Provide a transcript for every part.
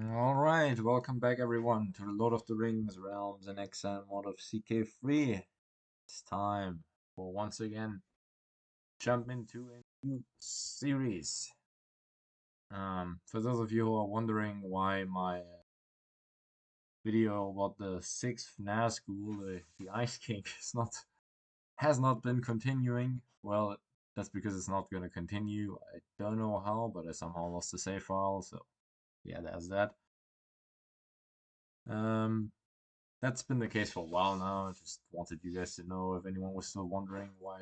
Alright, welcome back everyone to the Lord of the Rings Realms and Exile mod of CK3. It's time for once again jump into a new series. For those of you who are wondering why my video about the 6th Nazgul, the Ice King, has not been continuing, well, that's because it's not gonna continue. I don't know how, but I somehow lost the save file, so yeah, there's that. That's been the case for a while now. I just wanted you guys to know if anyone was still wondering why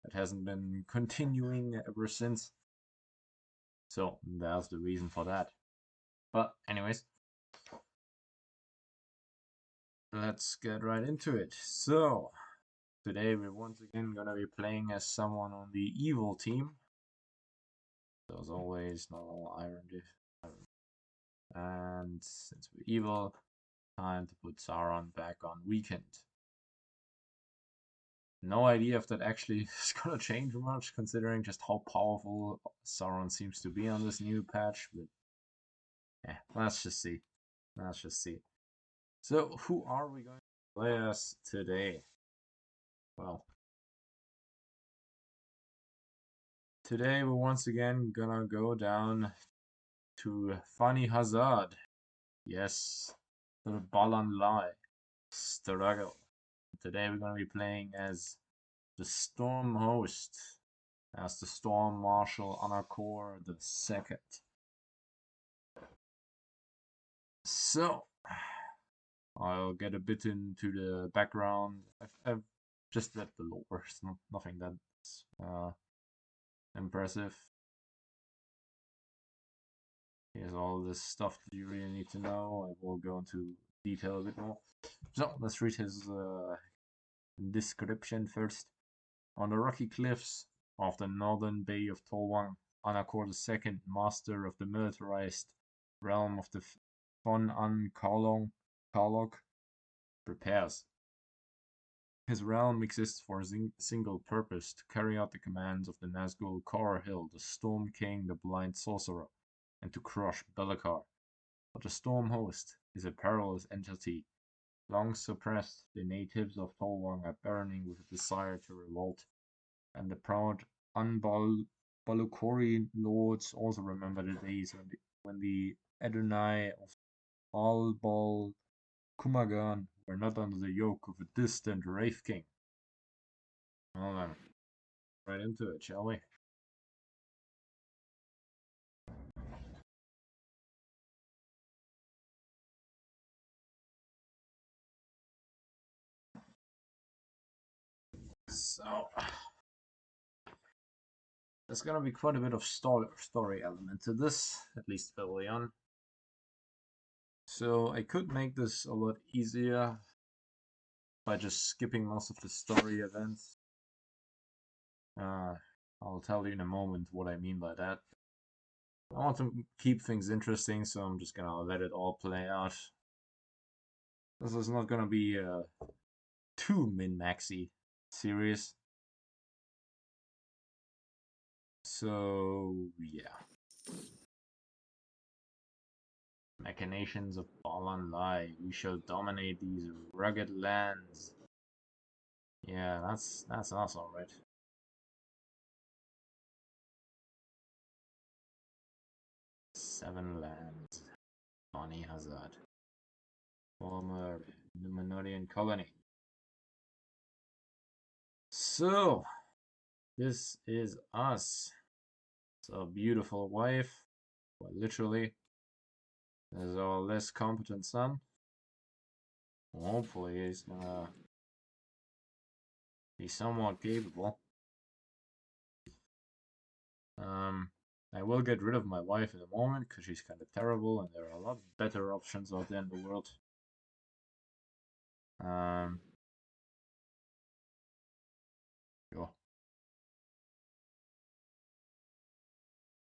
it hasn't been continuing ever since. So that's the reason for that. But anyways, let's get right into it. So today we're once again gonna be playing as someone on the evil team. So as always, not all iron diff. And since we're evil, time to put Sauron back on weekend. No idea if that actually is gonna change much, considering just how powerful Sauron seems to be on this new patch, but yeah, let's just see. Let's just see. So, who are we going to play as today? Well, today we're once again gonna go down to Funny Hazard. Yes, the Balan Lai struggle. Today we're gonna be playing as the Storm Host, as the Storm Marshal Anakor II. So, I'll get a bit into the background. I've just read the lore, it's nothing that's impressive. Here's all this stuff that you really need to know. I will go into detail a bit more. So, let's read his description first. On the rocky cliffs of the northern bay of Tolwang, Anakor II, master of the militarized realm of the Fon An Karlok, prepares. His realm exists for a single purpose: to carry out the commands of the Nazgul Korahil, the Storm King, the Blind Sorcerer, and to crush Bellakar. But the Storm Host is a perilous entity. Long suppressed, the natives of Tolwang are burning with a desire to revolt, and the proud Balukori lords also remember the days when the Adonai of Albal Kumagan were not under the yoke of a distant Wraith King. Well then, right into it, shall we? So, there's gonna be quite a bit of story element to this, at least early on. So I could make this a lot easier by just skipping most of the story events. I'll tell you in a moment what I mean by that. I want to keep things interesting, so I'm just gonna let it all play out. This is not gonna be a too min-maxy series. So, yeah. Machinations of Balan Lai. We shall dominate these rugged lands. Yeah, that's us, alright. Seven lands. Bonnie Hazard. Former Numenorian colony. So, this is us. It's a beautiful wife. Well, literally. There's our less competent son. Hopefully he's gonna be somewhat capable. I will get rid of my wife in a moment because she's kind of terrible and there are a lot better options out there in the world. Sure.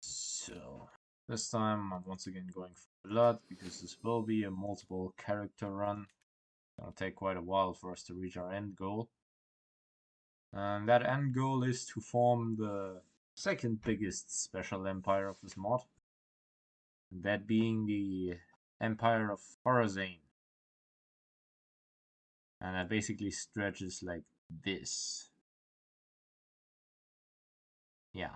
So, this time I'm once again going for blood because this will be a multiple character run. It'll take quite a while for us to reach our end goal. And that end goal is to form the second biggest special empire of this mod. that being the Empire of Horazane. And that basically stretches like this. Yeah,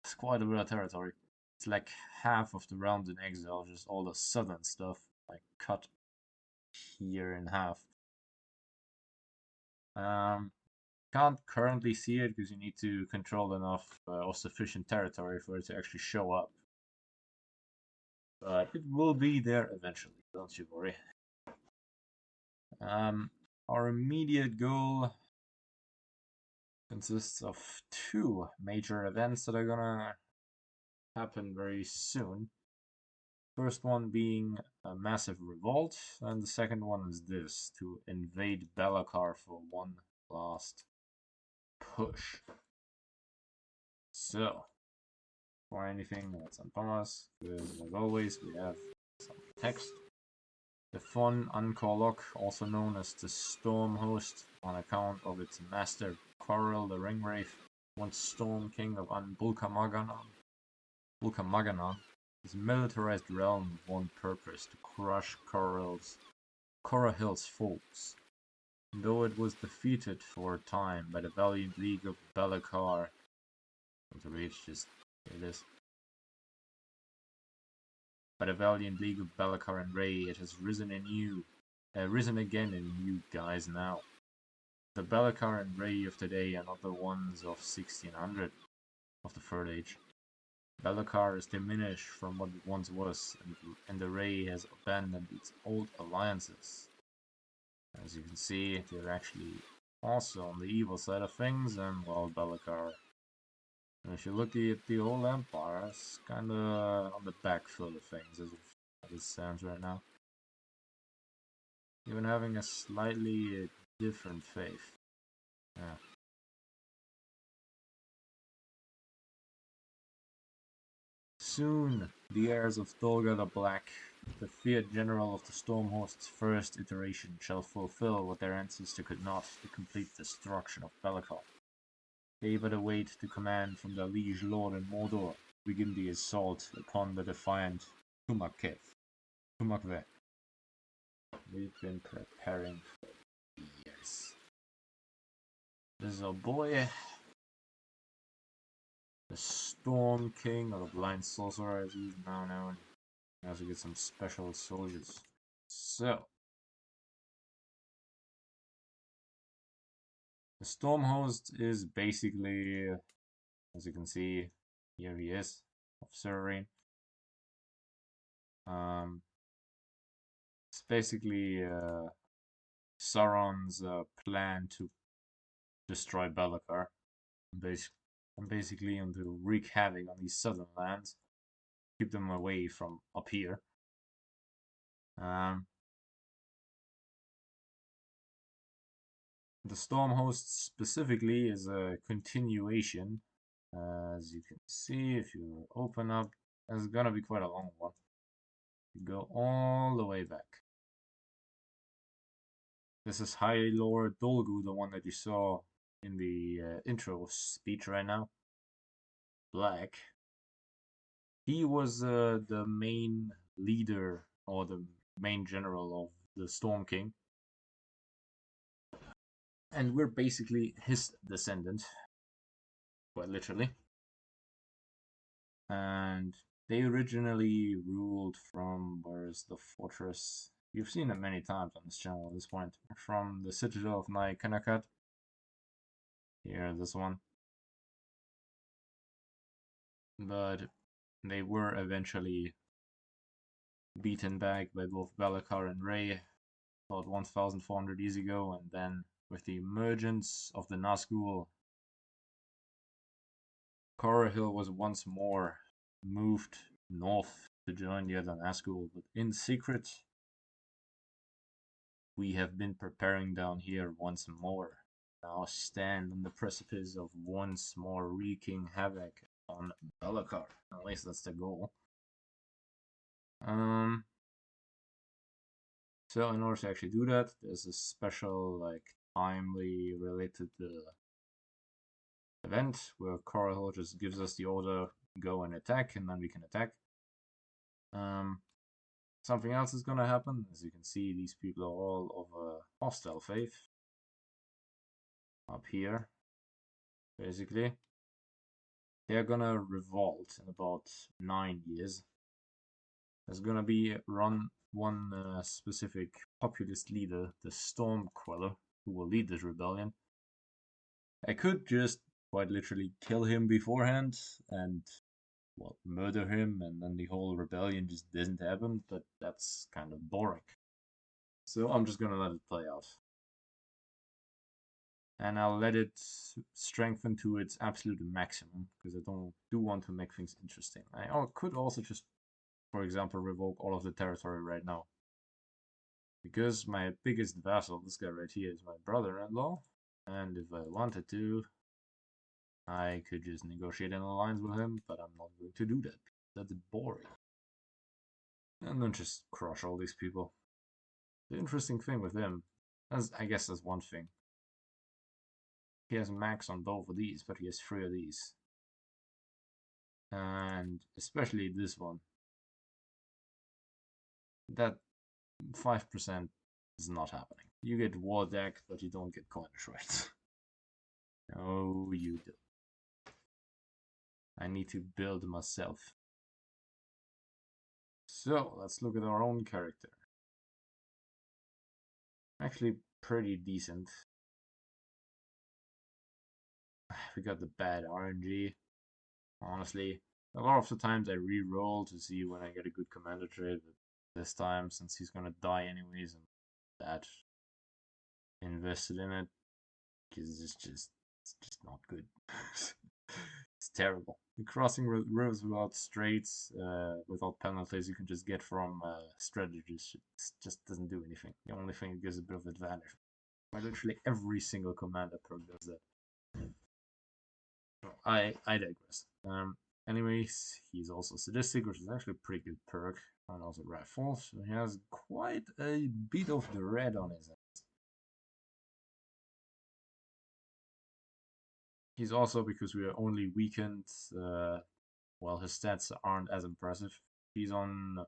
it's quite a bit of territory. It's like half of the realms in Exile, just all the southern stuff, like cut here in half. Can't currently see it because you need to control enough or sufficient territory for it to actually show up. But it will be there eventually, don't you worry. Our immediate goal consists of two major events that are gonna happen very soon. First one being a massive revolt, and the second one is this, to invade Bellakar for one last push. So, for anything that's on Thomas, as always, we have some text. The Fon Ankorlok, also known as the Storm Host, on account of its master Korel the Ringwraith, once Storm King of Bulkamaganon. His militarized realm with one purpose, to crush Korahil's foes. Though it was defeated for a time by the valiant League of Bellakar, to reach just here it is. By the valiant League of Bellakar and Ray, it has risen again in you guys now. The Bellakar and Ray of today are not the ones of 1600 of the Third Age. Bellakar is diminished from what it once was, and the Ray has abandoned its old alliances. As you can see, they're actually also on the evil side of things, and well, Bellakar. And if you look at the whole empire, it's kinda on the back foot of things, as it stands right now. Even having a slightly different faith. Yeah. Soon, the heirs of Dolga the Black, the feared general of the Stormhost's first iteration, shall fulfill what their ancestor could not, the complete destruction of Bellakar. They but await the command from their liege lord in Mordor, begin the assault upon the defiant Tumakve. We've been preparing for years. This is our boy, the Storm King, or the Blind Sorcerer as he's now known. We also get some special soldiers. So, the Storm Host is basically, as you can see, here he is, Officer Rain. It's basically Sauron's plan to destroy Bellakar, and basically to wreak havoc on these southern lands, keep them away from up here. The Storm Host specifically is a continuation, as you can see if you open up. It's gonna be quite a long one. You go all the way back. This is High Lord Dolgu, the one that you saw in the intro speech right now. Black. He was the main leader or the main general of the Storm King. And we're basically his descendant, quite literally. And they originally ruled from, where's the fortress? You've seen it many times on this channel at this point. From the Citadel of Nai Kanakat. Here, this one. But they were eventually beaten back by both Bellakar and Ray about 1,400 years ago, and then with the emergence of the Nazgul, Korahil was once more moved north to join the other Nazgul, but in secret, we have been preparing down here once more. Now stand on the precipice of once more wreaking havoc on Bellakar. At least that's the goal. So in order to actually do that, there's a special timely related event where Korahil just gives us the order, go and attack, and then we can attack. Something else is gonna happen. As you can see, these people are all of a hostile faith. Up here, basically. They're gonna revolt in about 9 years. There's gonna be one specific populist leader, the Storm Queller, who will lead this rebellion. I could just quite literally kill him beforehand and, well, murder him, and then the whole rebellion just doesn't happen, but that's kind of boring. So I'm just gonna let it play out. And I'll let it strengthen to its absolute maximum, because I do want to make things interesting. I could also just, for example, revoke all of the territory right now. Because my biggest vassal, this guy right here, is my brother-in-law, and if I wanted to, I could just negotiate an alliance with him, but I'm not going to do that. That's boring. And then just crush all these people. The interesting thing with him, I guess that's one thing. He has max on both of these, but he has 3 of these. And especially this one. That 5% is not happening. You get war deck, but you don't get coinage rates. No, you do. I need to build myself. So, let's look at our own character. Actually, pretty decent. We got the bad RNG. Honestly, a lot of the times I re-roll to see when I get a good commander trade, but this time, since he's gonna die anyways, I'm that invested in it, because it's just not good. It's terrible. Crossing rivers without straits, without penalties, you can just get from strategies. It just doesn't do anything. The only thing it gives a bit of advantage. Literally every single commander perk does that. I digress. Anyways, he's also sadistic, which is actually a pretty good perk, and also wrathful. So he has quite a bit of the red on his hands. He's also, because we are only weakened, well, his stats aren't as impressive. He's on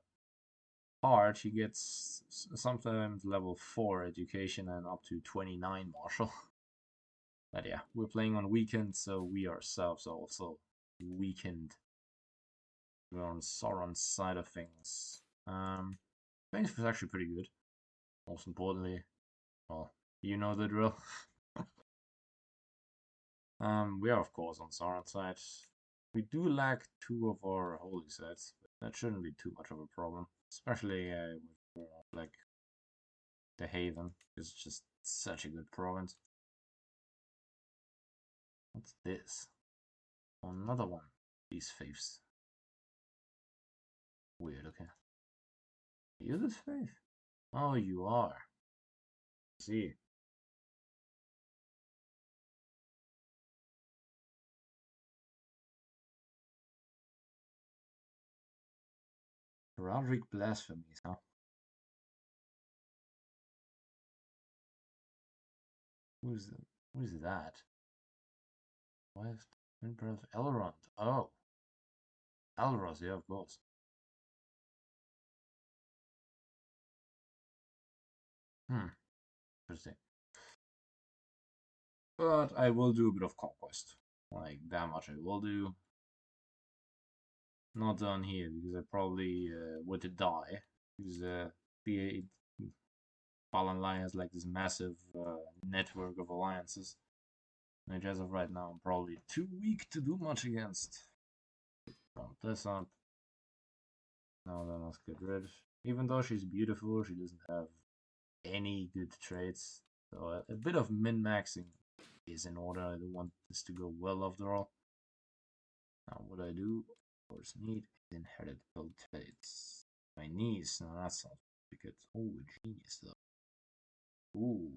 hard, he gets sometimes level 4 education and up to 29 martial. But yeah, we're playing on weakened, so we ourselves are also weakened. We're on Sauron's side of things. Things was actually pretty good. Most importantly, well, you know the drill. We are of course on Sauron's side. We do lack 2 of our holy sets, but that shouldn't be too much of a problem. Especially with like the Haven. It's just such a good province. What's this? Another one. These faiths. Weird, okay. Are you this faith? Oh, you are. See. Roderick blasphemies, huh? Who's that? Wife, Emperor of Elrond. Oh, Elros, yeah, of course. Interesting. But I will do a bit of conquest. Like, that much I will do. Not done here, because I probably would die. Because the Balan has like this massive network of alliances. And as of right now, I'm probably too weak to do much against. Bump this up. Now then, let's get rid. Even though she's beautiful, she doesn't have any good traits. So a bit of min-maxing is in order. I don't want this to go well after all. Now what I do, of course, need inheritable traits. My niece, now that sounds pretty good. Oh, genius though. Ooh,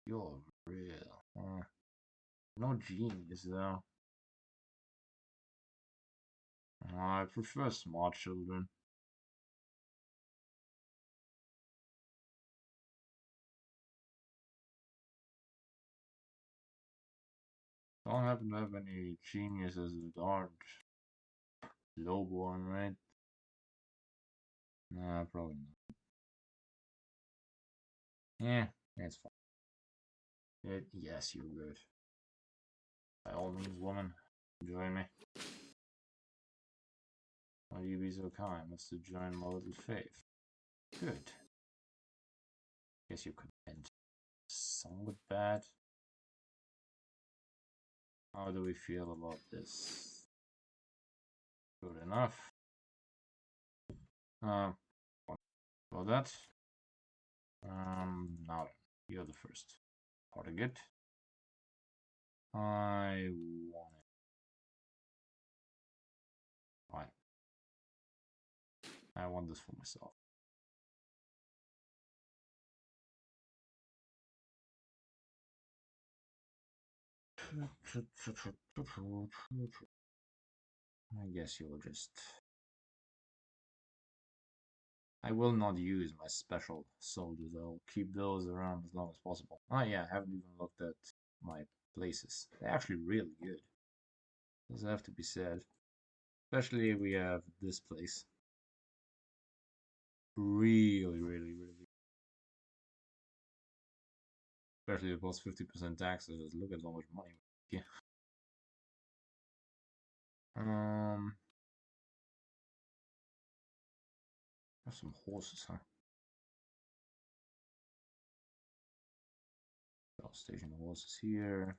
you're real. No genius though. I prefer smart children. Don't happen to have any geniuses that aren't lowborn, right? Nah, probably not. Yeah, it's fine. Yes, you're good. By all means, woman, join me. Why do you be so kind as to join my little faith? Good. Guess you could end somewhat bad. How do we feel about this? Good enough. About that. Now you're the first. Target. I want it. Fine. I want this for myself. I guess you'll just... I will not use my special soldiers. I'll keep those around as long as possible. Oh yeah, I haven't even looked at my places. They're actually really good. Does have to be said. Especially we have this place. Really, really, really. Especially the plus 50% taxes. Look at how much money. Yeah. Have some horses, huh? I'll station the horses here.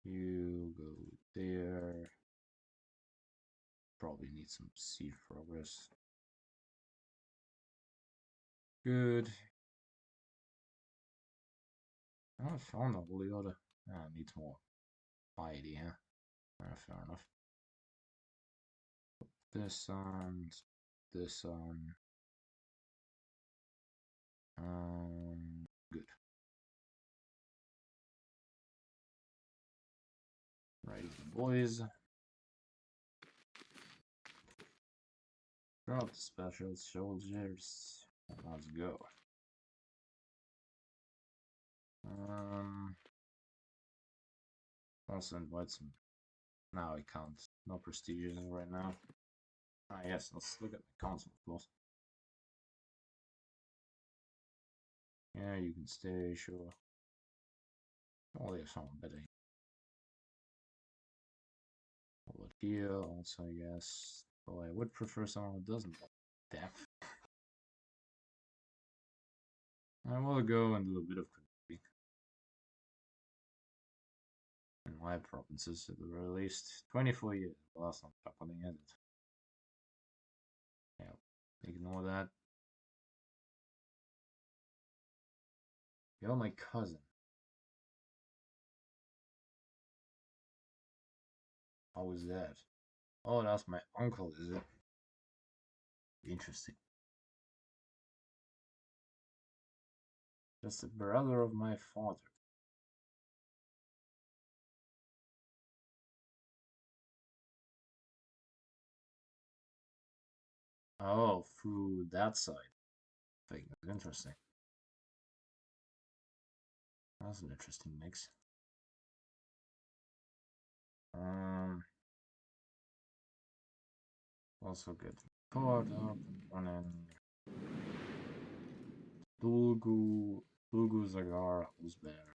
You go there. Probably need some siege progress. Good. I found a holy order. Needs more piety, huh? Fair enough. This on. This on. Good. Right, boys. Drop the special soldiers. Let's go. Also invite some. Now I can't. No prestiges right now. Ah, yes, let's look at my console, of course. Yeah, you can stay, sure. Oh, there's someone better. Over here, also, yes. Though I would prefer someone who doesn't have depth. I will go and do a bit of cooking. In my provinces, at the very least. 24 years. Well, that's not happening, is it? Yeah, ignore that. You're my cousin. How is that? Oh, that's my uncle, is it? Interesting. Just the brother of my father. Oh, through that side. I think that's interesting. That's an interesting mix. Also get caught up and running. Dulgu Zagar was there.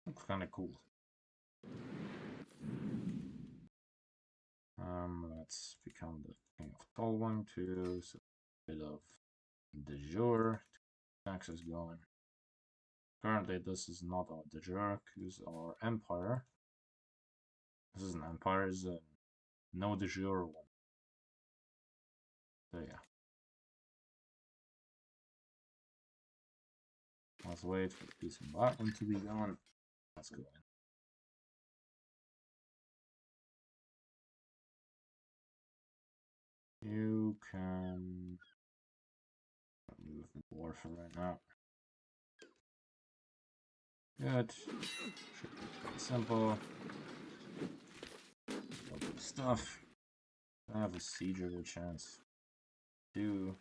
Looks kind of cool. Let's become the king of Tolwang too. So a bit of de jure taxes going. Currently, this is not our de jure, because our empire. This is an empire, is a no de jure one. So yeah. Let's wait for the piece of bottom to be gone. Let's go in. You can move the dwarf for right now. Good. Should be pretty simple. Good stuff. I have a siege over chance. Do.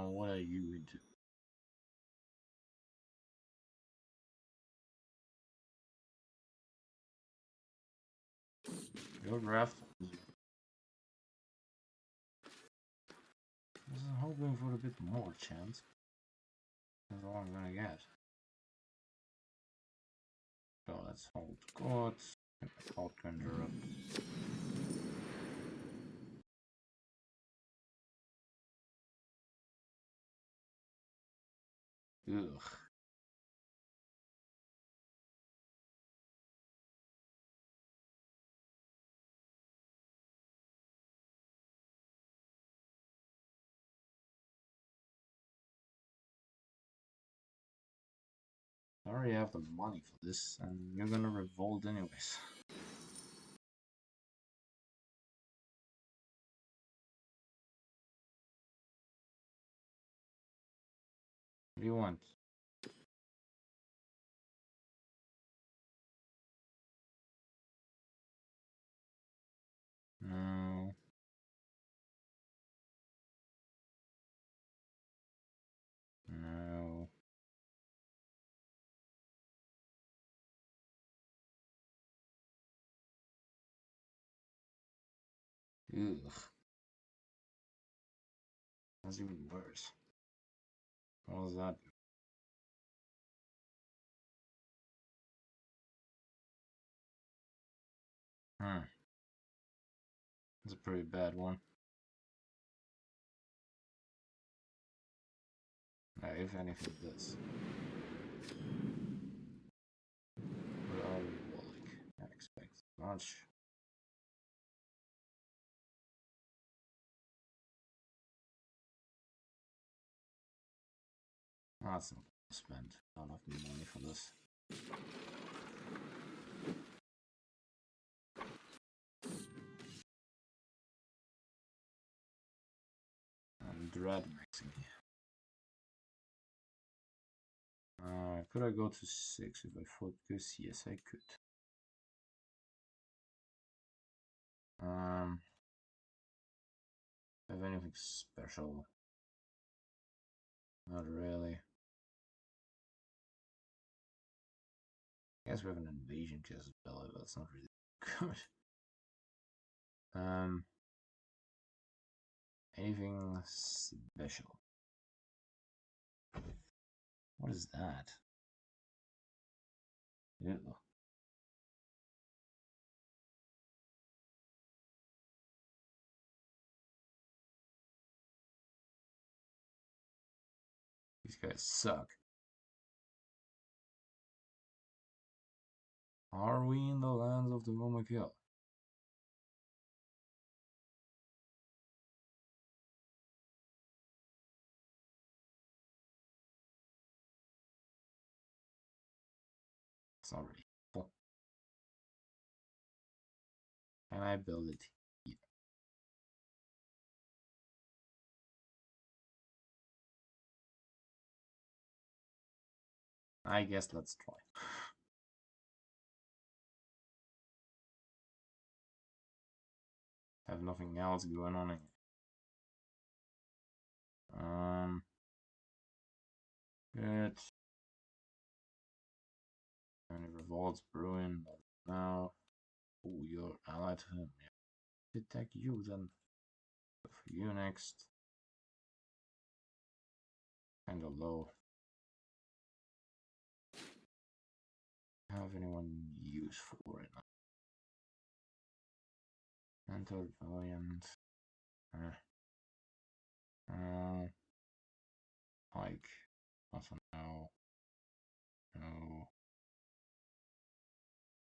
What are you into? Your draft. I was hoping for a bit more chance. That's all I'm gonna get. So let's hold gods. Hold conjure up. Ugh. I already have the money for this, and you're gonna revolt anyways. What do you want? No. No. Ugh. That's even worse. What was that? Hmm. That's a pretty bad one. If anything, this. What are we like? I expect much. That's not spent. I don't have the money for this. I'm dread maxing. Could I go to 6 if I focus? Yes, I could. Have anything special? Not really. I guess we have an invasion because of Bella, but that's not really good. Anything special? What is that? Ew. These guys suck. Are we in the lands of the Momakil? It's not really helpful. Can I build it here? I guess let's try. Have nothing else going on in good. Any revolts brewing now. Oh, you're allied to him. Yeah. Attack you then. Go for you next. Kinda low. Have anyone useful right now? Enter Valiant. Pike. Also no. No.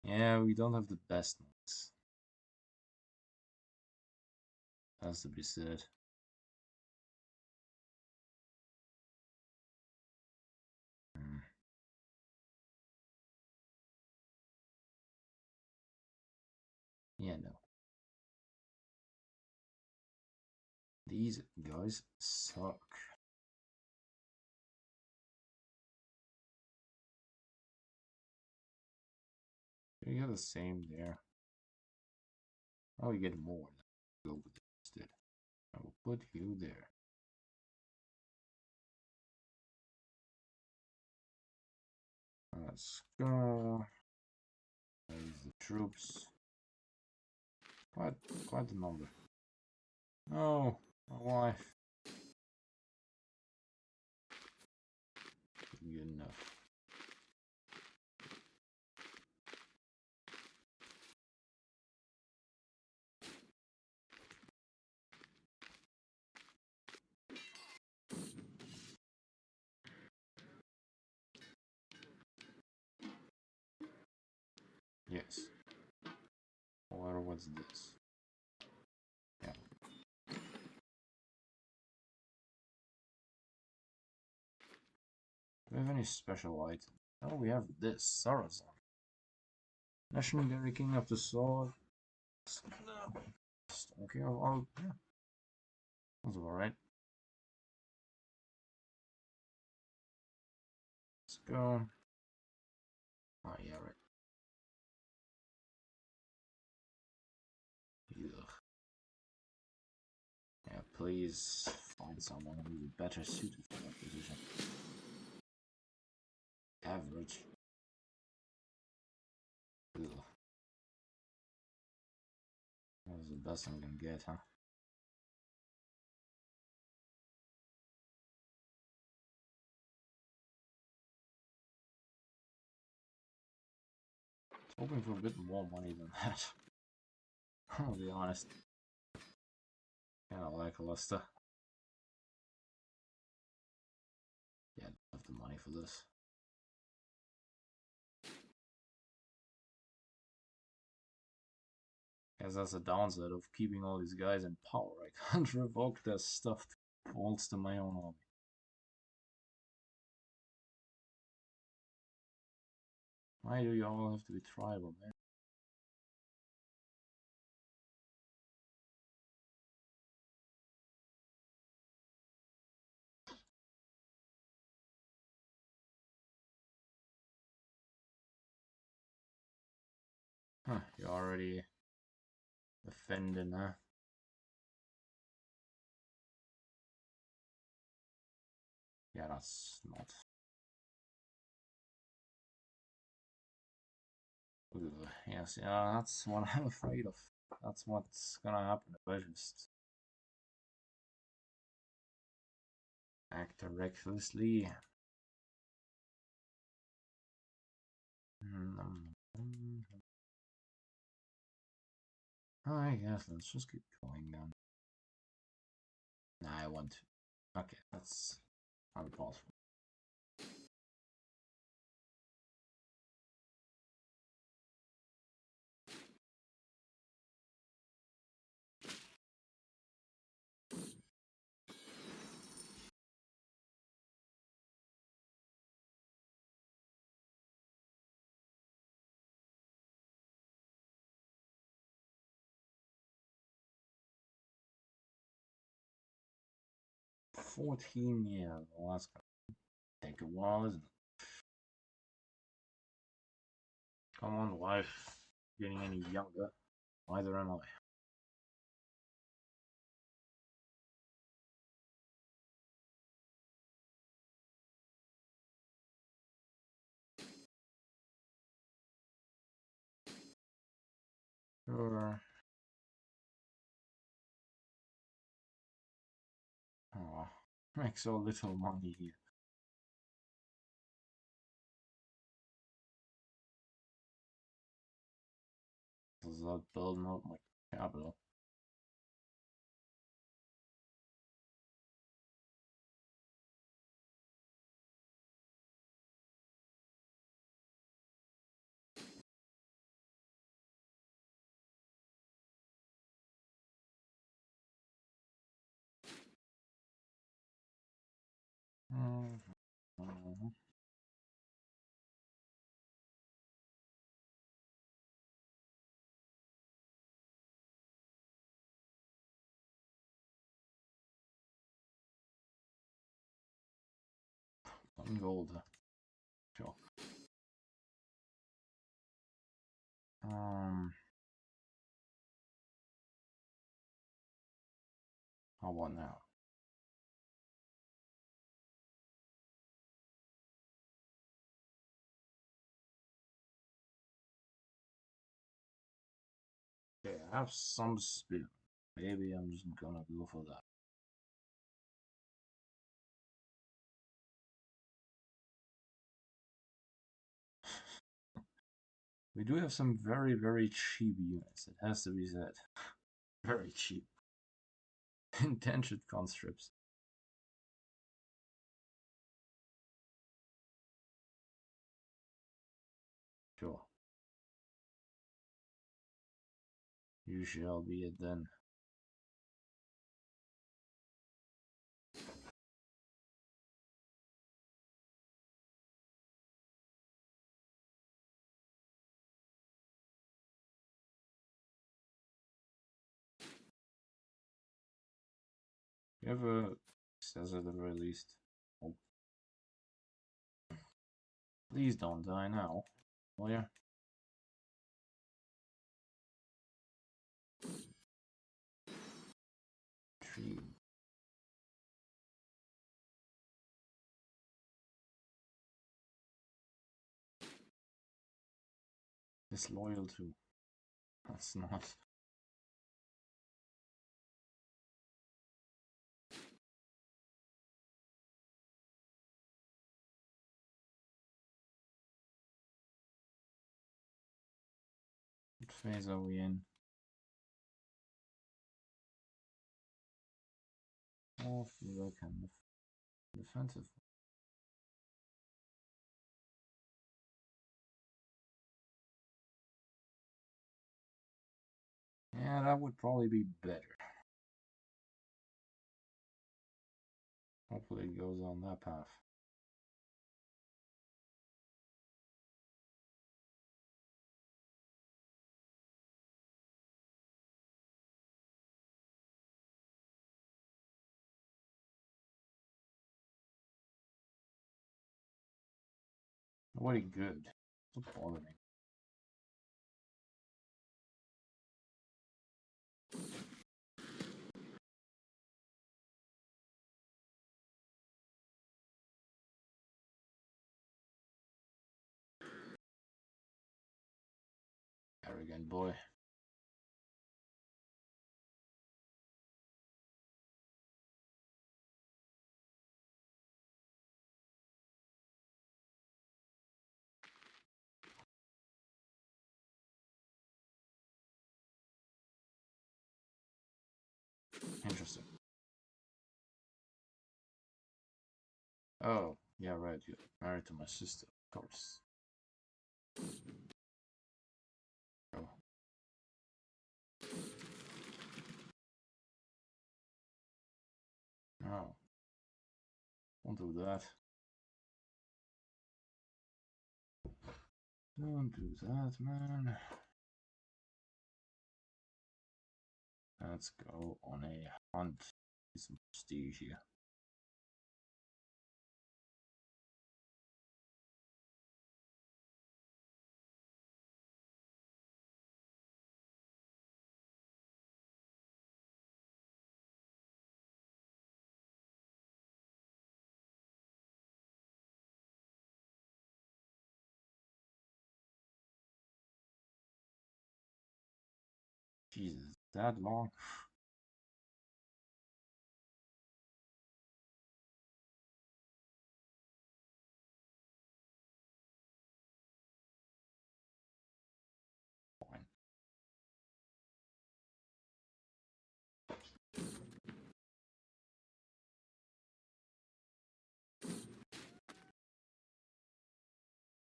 Yeah, we don't have the best ones. Has to be said. Yeah, no. These guys suck. You have the same there. Oh, you get more. Go with it instead. I will put you there. Let's go. Raise the troops. Quite the number. No, my wife. Good enough. Yes. Or what's this? Yeah. Do we have any special items? Oh, we have this Sarazan. Legendary King of the Sword. Okay, yeah. That's alright. Let's go. Oh, yeah, right. Ugh. Yeah, please find someone who's better suited for that position. Average. Ugh. That's the best I'm gonna get, huh? Hoping for a bit more money than that. I'll be honest. Kinda lackluster. Yeah, I don't have the money for this. Guess that's the downside of keeping all these guys in power. I can't revoke their stuff to bolster my own army. Why do you all have to be tribal, man? Huh, you're already offended, huh? Yeah, that's not. Ugh, yes, yeah, that's what I'm afraid of. That's what's gonna happen if I just act recklessly. I guess let's just keep going then. Nah, I want to. Okay, that's impossible. 14 years. Well, that's gonna take a while, isn't it? Come on, wife. Getting any younger. Neither am I. Sure. Oh, make so little money here. Does that building up my capital? One gold. Sure. How about now? Yeah, have some spin. Maybe I'm just gonna go for that. We do have some very, very cheap units. It has to be said. Very cheap. Intentioned conscripts. Sure. You shall be it then. You have a says at the very least. Oh. Please don't die now. Oh yeah. Tree. Disloyal to. That's not. What phase are we in? Oh, I feel like I'm defensive. Yeah, that would probably be better. Hopefully it goes on that path. Nobody good. Stop bothering. Arrogant boy. Interesting. Oh, yeah, right. You're married to my sister, of course. Oh. No. Don't do that. Don't do that, man. Let's go on a hunt. Some prestige here. Jesus, that long? Fine.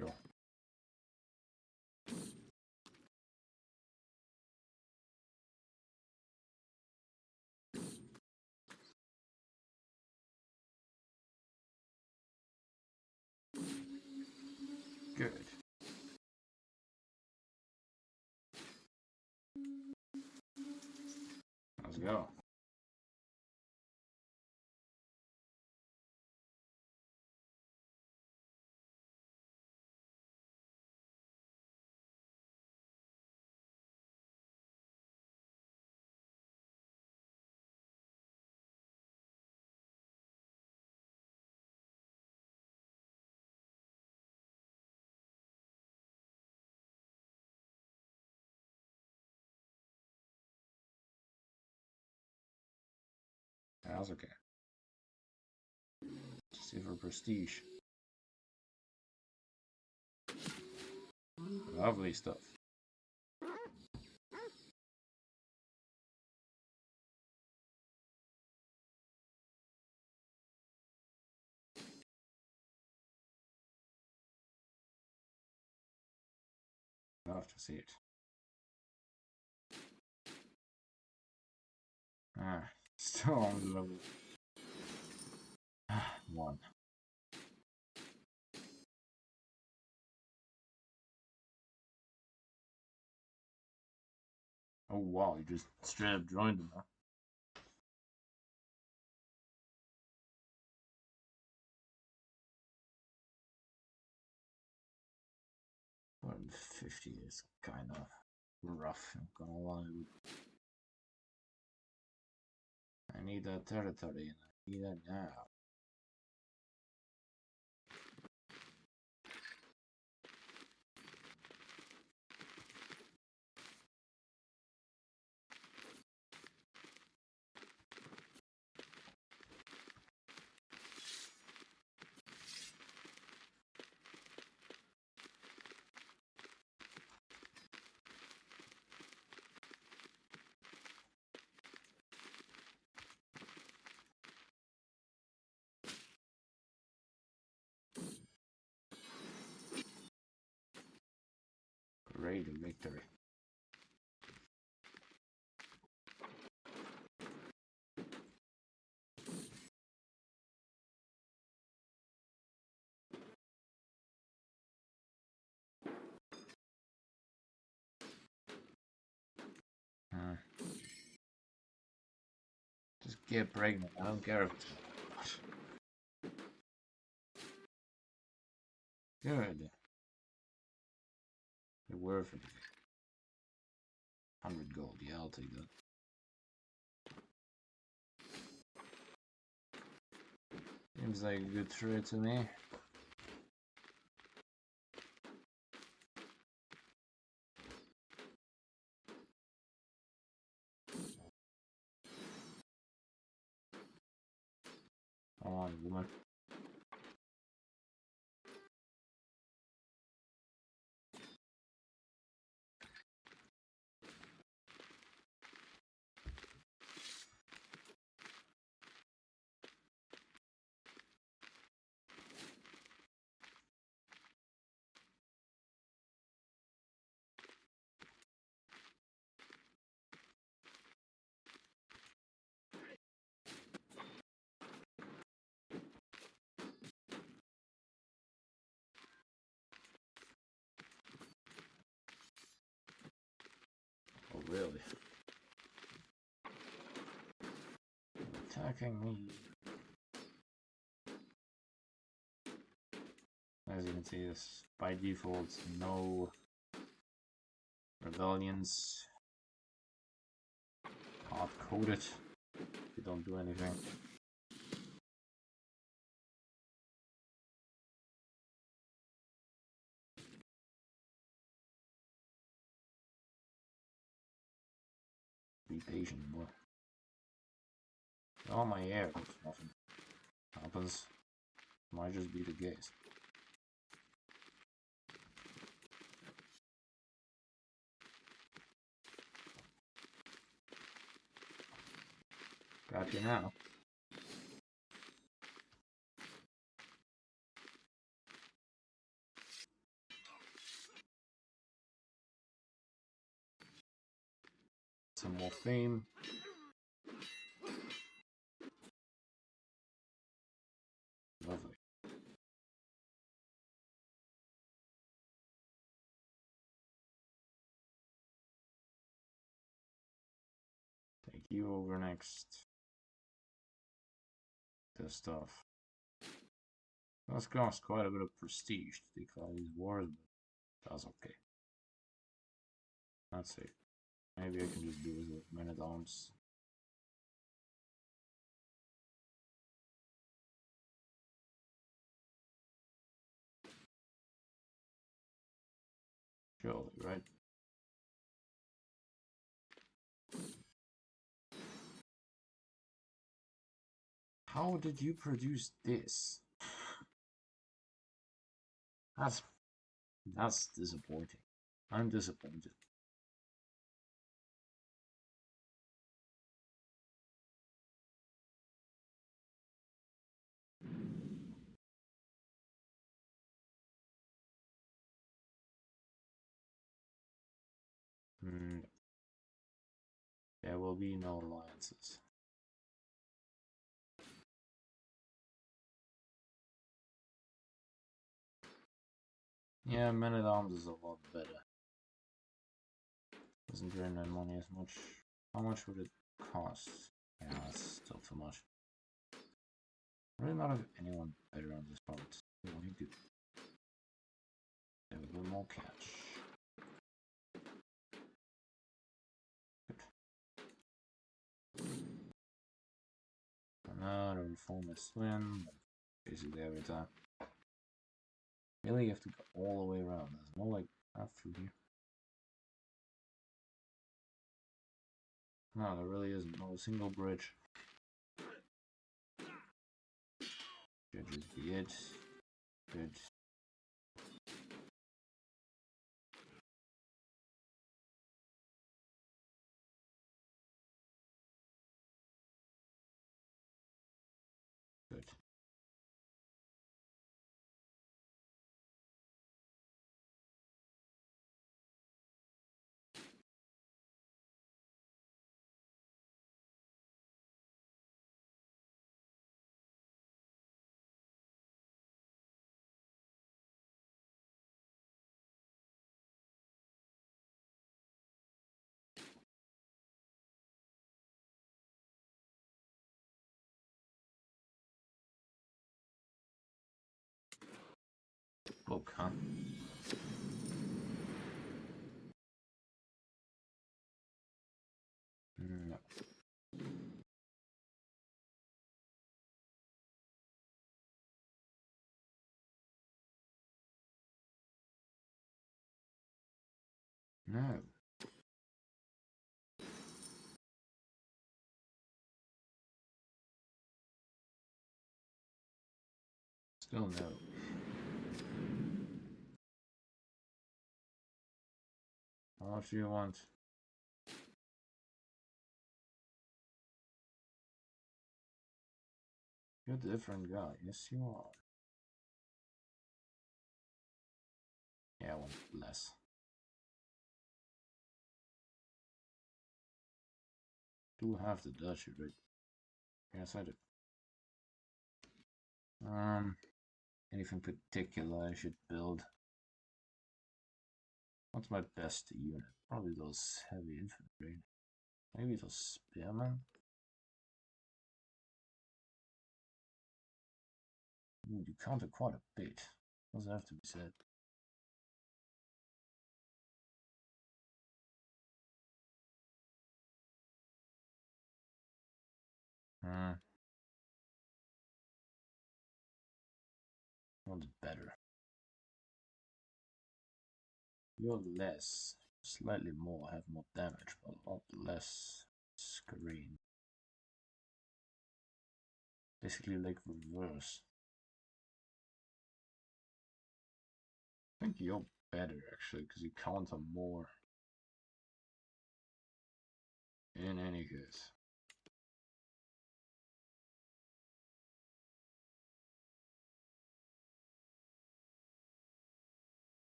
Sure. Good. Let's go. That's okay. Let's see for prestige. Lovely stuff. Love to see it. Still on the level. 1. Oh wow, you just straight up joined them, huh? But 50 is kind of rough, I'm gonna lie. I need that territory and I need that now. Great victory. Just get pregnant. I don't care if it's good. You're worth it. 100 gold. Yeah, I'll take that. Seems like a good trade to me. Come on, woman. Oh, really? Attacking me. As you can see, this by default, no rebellions. Hard coded. You don't do anything. Be patient, boy. Oh my air, nothing happens. Might just be the case. Got you now. Some more fame. Lovely. Take you over next. This stuff. That's cost quite a bit of prestige to declare these wars, but that's okay. Let's see. Maybe I can just do it with men-at-arms. Surely, right? How did you produce this? That's disappointing. I'm disappointed. Hmm. There will be no alliances. Yeah, Men at Arms is a lot better. Doesn't drain my money as much. How much would it cost? Yeah, that's still too much. I really not have anyone better on this part. What do you do? There will be more catch. Another reformist swim. Basically every time. Really, you have to go all the way around. There's no like path through here. No, there really isn't. No single bridge. Should just be it. Good. Good. Book, huh? No. No. Still no. How much do you want? You're a different guy. Yes, you are. Yeah, I want less. Do have the duchy, right? Yes, I do. Anything particular I should build? What's my best unit? Probably those heavy infantry. Maybe those spearmen? Ooh, you counter quite a bit. Does have to be said. Hmm. What's better? You're less. Slightly more, have more damage, but a lot less screen. Basically like reverse. I think you're better actually, because you counter more. In any case.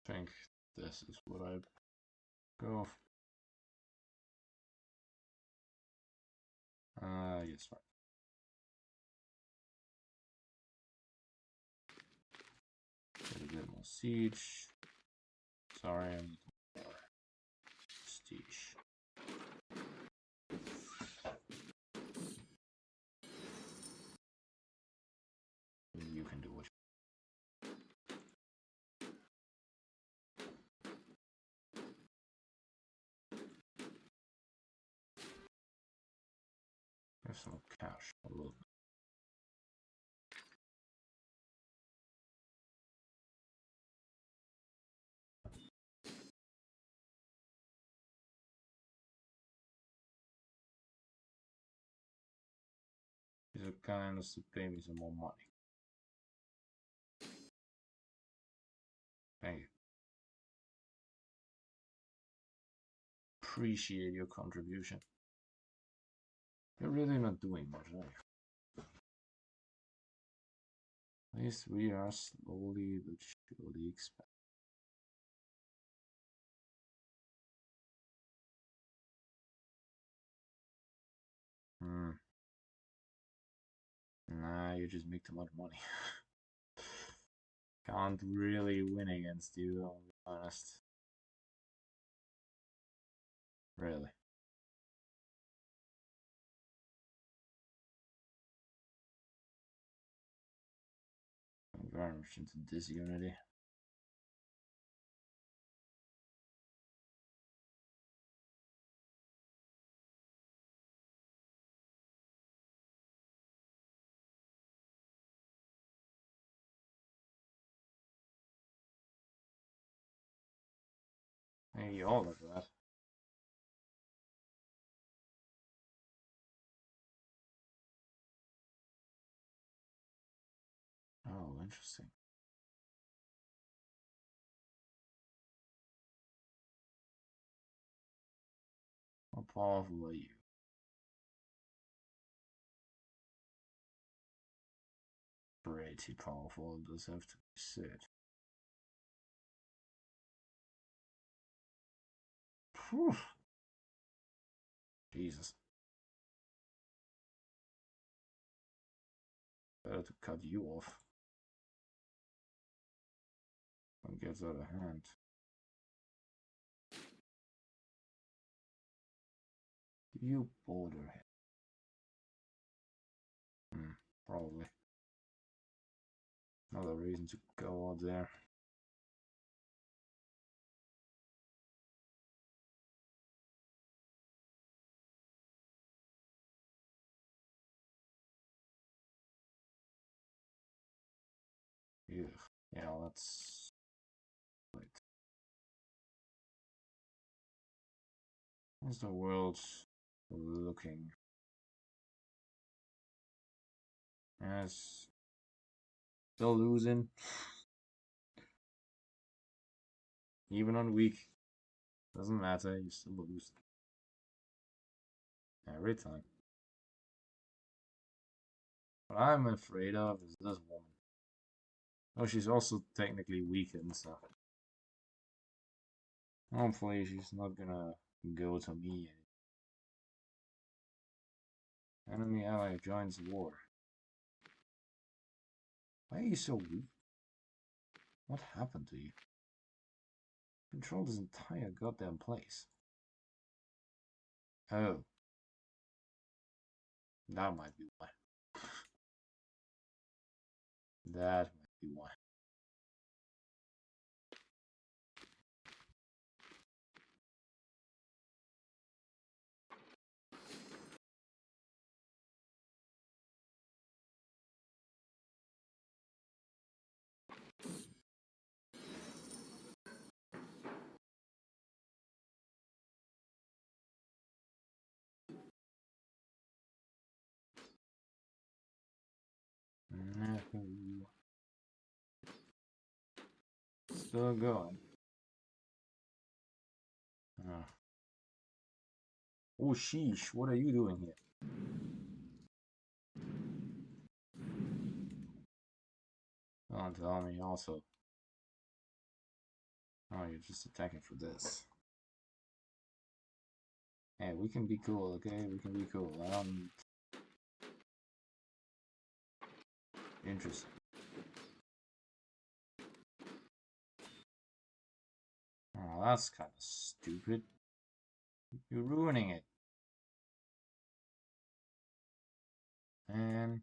I think this is what I go. Yes, right. Get a bit more siege. Sorry, I'm more prestige. You can do what. There's some cash. A little bit. the kindness to pay me some more money. Thank you. Appreciate your contribution. You're really not doing much, are you? At least we are slowly but surely expanding. Nah, you just make too much money. Can't really win against you, I'll be honest. Really. I'm very much into disunity. Hey, all of that. Oh, interesting. How powerful are you? Pretty powerful, it does have to be said. Whew. Jesus. Better to cut you off. It gets out of hand. Do you border him? Probably. Another reason to go out there. Yeah, let's wait. How's the world looking? Yes. Still losing. Even on weak. Doesn't matter, you still lose. Every time. What I'm afraid of is this woman. Oh, she's also technically weakened, so hopefully she's not gonna go to me. Enemy ally joins war. Why are you so weak? What happened to you? Control this entire goddamn place. Oh. That might be why. That might be why. Still going. Oh, sheesh, what are you doing here? Don't tell me also. Oh, you're just attacking for this. Hey, we can be cool, okay? We can be cool. I don't... Interesting. Oh, that's kind of stupid. You're ruining it. And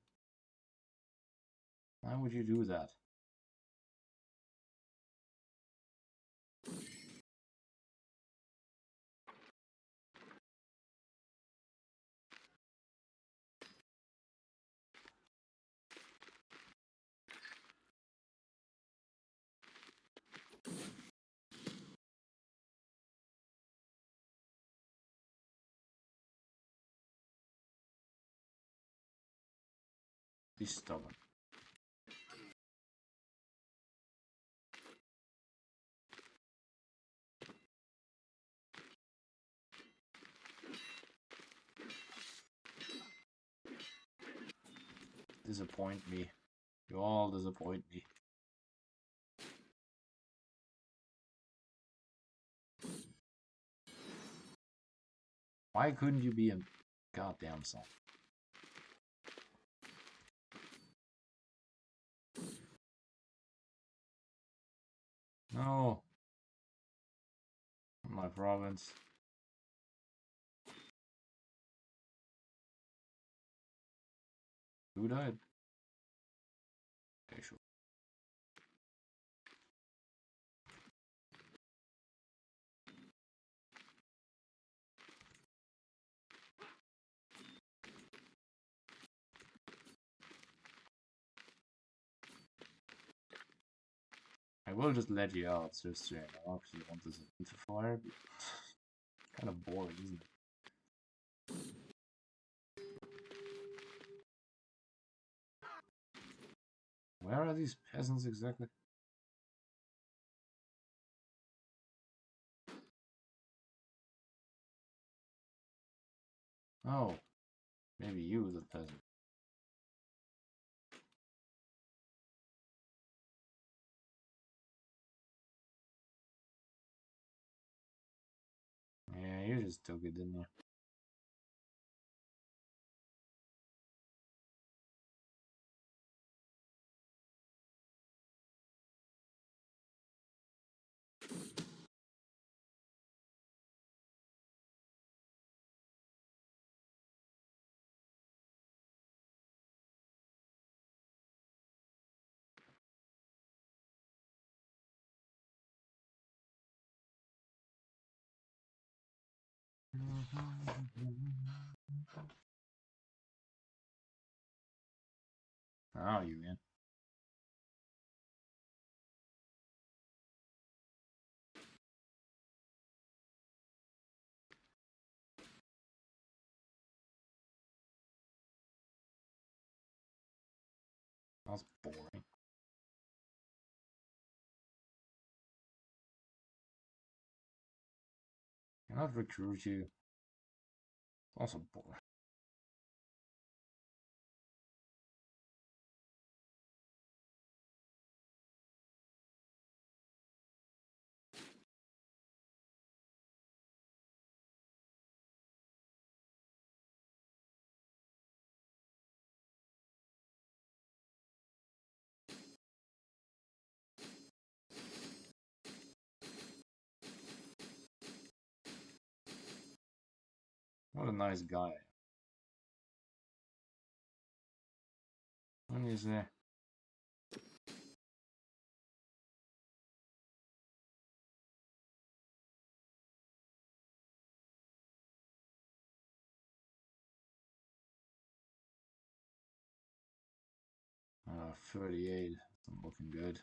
why would you do that? Be stubborn. Disappoint me. You all disappoint me. Why couldn't you be a goddamn son? No. My province. Who died? Okay, sure. I will just let you out, sister. I actually want this into fire, but kind of boring, isn't it? Where are these peasants exactly? Oh, maybe you, the peasant. Yeah, you just took it, didn't you? Oh, you man. That's boring. Cannot recruit you. Also boring. What a nice guy. When is there? Uh, 38. I'm looking good.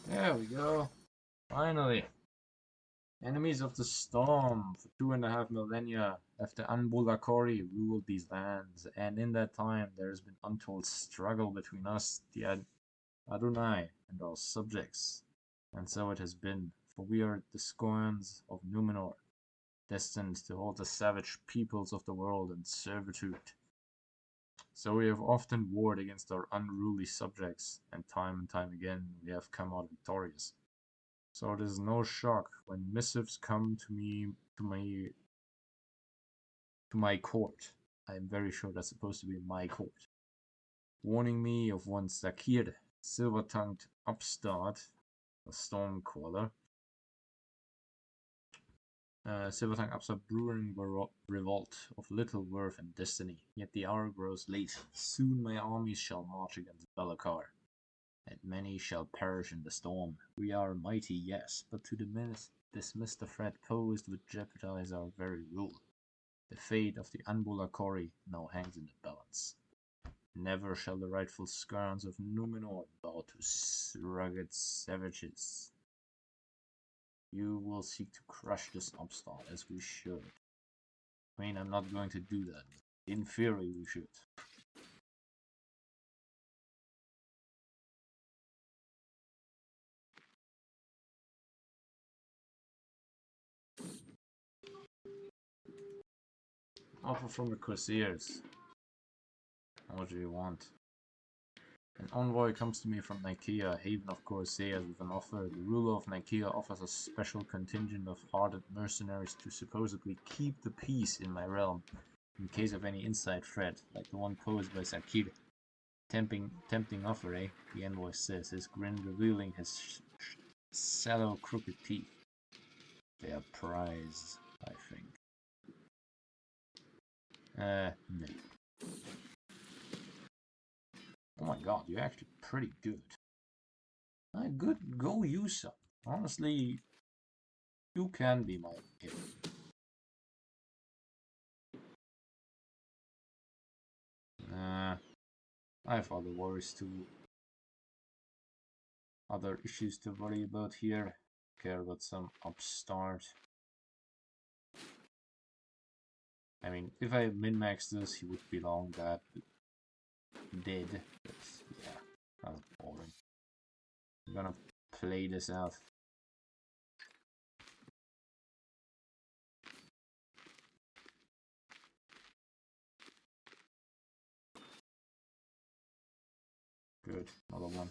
There we go. Finally. Enemies of the Storm for 2.5 millennia after Anbulakori ruled these lands, and in that time there has been untold struggle between us, the Adonai, and our subjects. And so it has been, for we are the scorns of Numenor, destined to hold the savage peoples of the world in servitude. So we have often warred against our unruly subjects, and time again we have come out victorious. So it is no shock when missives come to me to my court. I am very sure that's supposed to be my court, warning me of one Sakir, silver-tongued upstart, a stormcaller, Silvertongue ups a brewing revolt of little worth and destiny, yet the hour grows late. Soon my armies shall march against Bellakar, and many shall perish in the storm. We are mighty, yes, but to dismiss the threat posed would jeopardize our very rule. The fate of the Anbulakori now hangs in the balance. Never shall the rightful scions of Numenor bow to rugged savages. You will seek to crush this upstart, as we should. I mean, I'm not going to do that. In theory, we should. Offer from the Corsairs. What do you want? An envoy comes to me from Nicaea, haven of Corsairs, with an offer. The ruler of Nicaea offers a special contingent of hardened mercenaries to supposedly keep the peace in my realm, in case of any inside threat, like the one posed by Sakir. Tempting offer, eh? The envoy says, his grin revealing his sallow, crooked teeth. Their prize, I think. No. Oh my god, you're actually pretty good. Good, go use some. Honestly, you can be my hero. I have other worries too. Other issues to worry about here. Care about some upstart. I mean, if I min-max this, he would be long dead. But yeah, that's boring. I'm gonna play this out. Good, another one.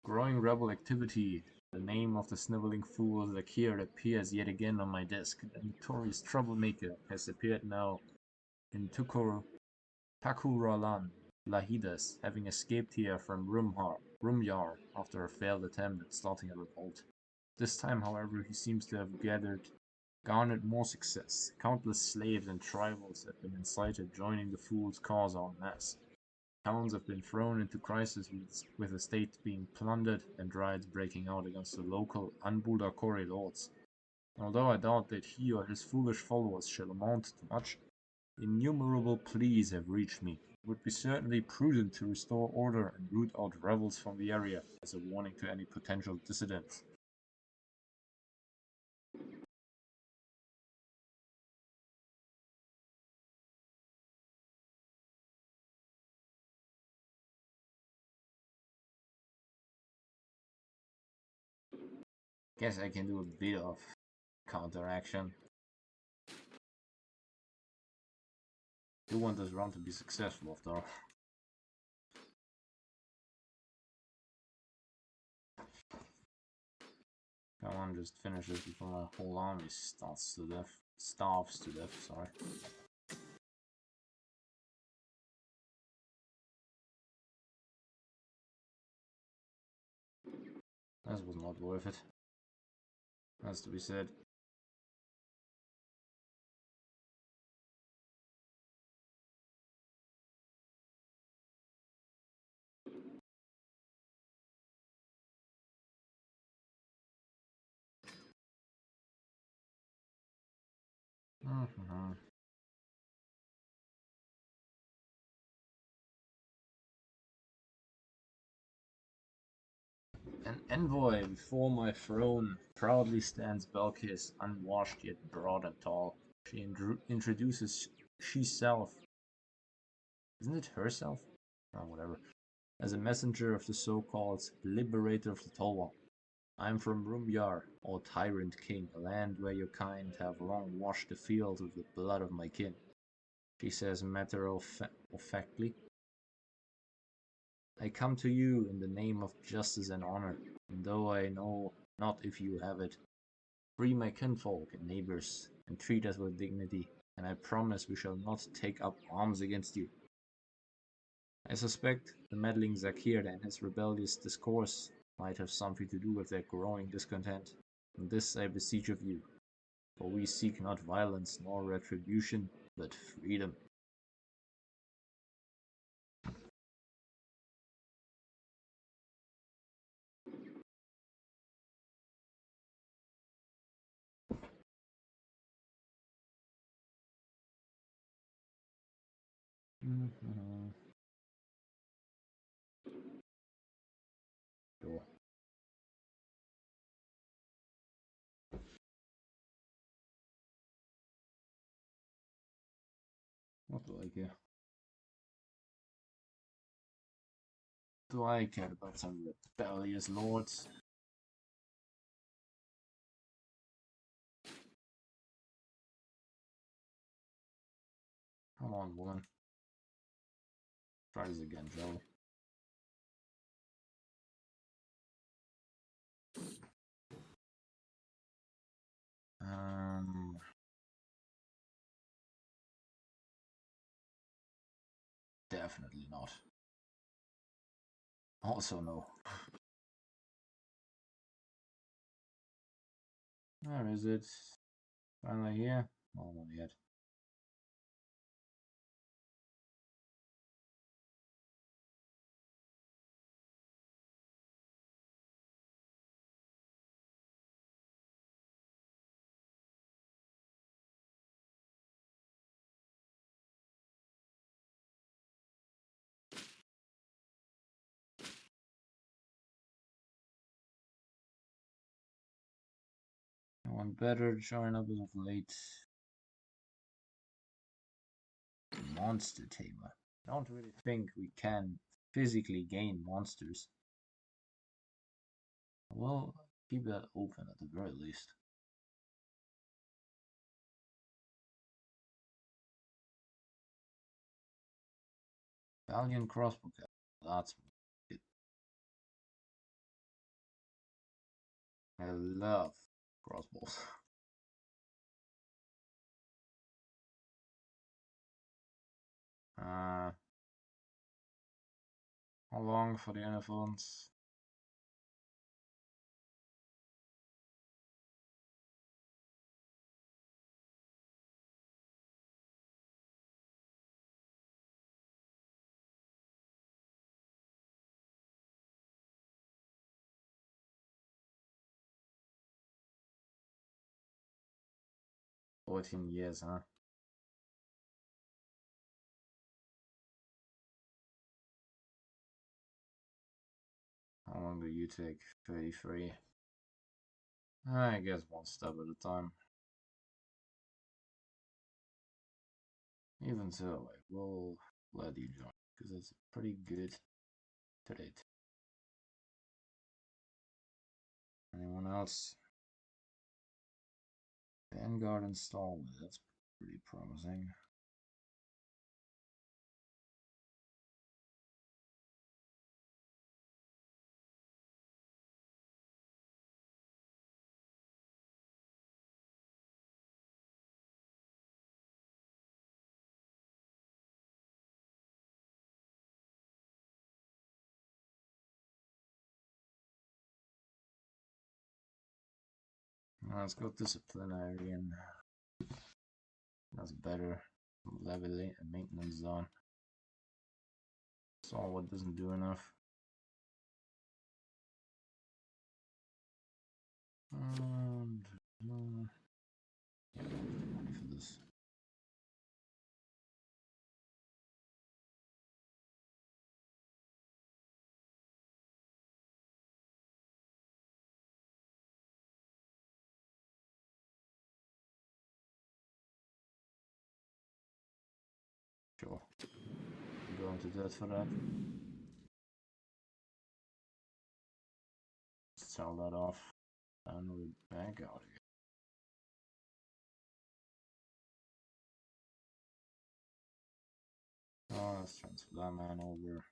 Growing rebel activity. The name of the sniveling fool Zakir appears yet again on my desk. The notorious troublemaker has appeared now in Takuralan, Lahidas, having escaped here from Rumyar after a failed attempt at starting a revolt. This time, however, he seems to have garnered more success. Countless slaves and tribals have been incited joining the fool's cause en masse. Towns have been thrown into crisis with estates being plundered and riots breaking out against the local Anbulakori lords. Although I doubt that he or his foolish followers shall amount to much, innumerable pleas have reached me. It would be certainly prudent to restore order and root out rebels from the area as a warning to any potential dissidents. Guess I can do a bit of counteraction. Do want this round to be successful after all. Come on, just finish this before my whole army starves to death, sorry. This was not worth it. Has to be said. An envoy before my throne proudly stands Belkis, unwashed yet broad and tall. She introduces she-self. Isn't it herself? Oh, whatever. As a messenger of the so-called liberator of the Tolwa. I am from Rumyar, O tyrant king, a land where your kind have long washed the fields with the blood of my kin. She says matter-of-factly. I come to you in the name of justice and honor, and though I know not if you have it, free my kinfolk and neighbors, and treat us with dignity, and I promise we shall not take up arms against you. I suspect the meddling Zakir and his rebellious discourse might have something to do with their growing discontent. And this I beseech of you, for we seek not violence nor retribution, but freedom. Sure. What do I care? Do I care about some rebellious lords? Come on, woman. Try this again, Joe. Definitely not. Also no. Where is it? Finally here? Oh, not yet. No one better join up as of late. Monster Tamer. I don't really think we can physically gain monsters. Well, keep that open at the very least. Valiant crossbow cap. That's it. I love crossbows. How long for the influence? $14 years, huh? How long do you take? 33. I guess one step at a time. Even so, I will let you join, because it's pretty good to date. Anyone else? Vanguard installed, that's pretty promising. Let's go disciplinarian. That's better. Level maintenance zone. Solid doesn't do enough. And yeah, money for this. Sure. I'm going to debt for that. Sell that off. And we bank out again. Oh, let's transfer that man over.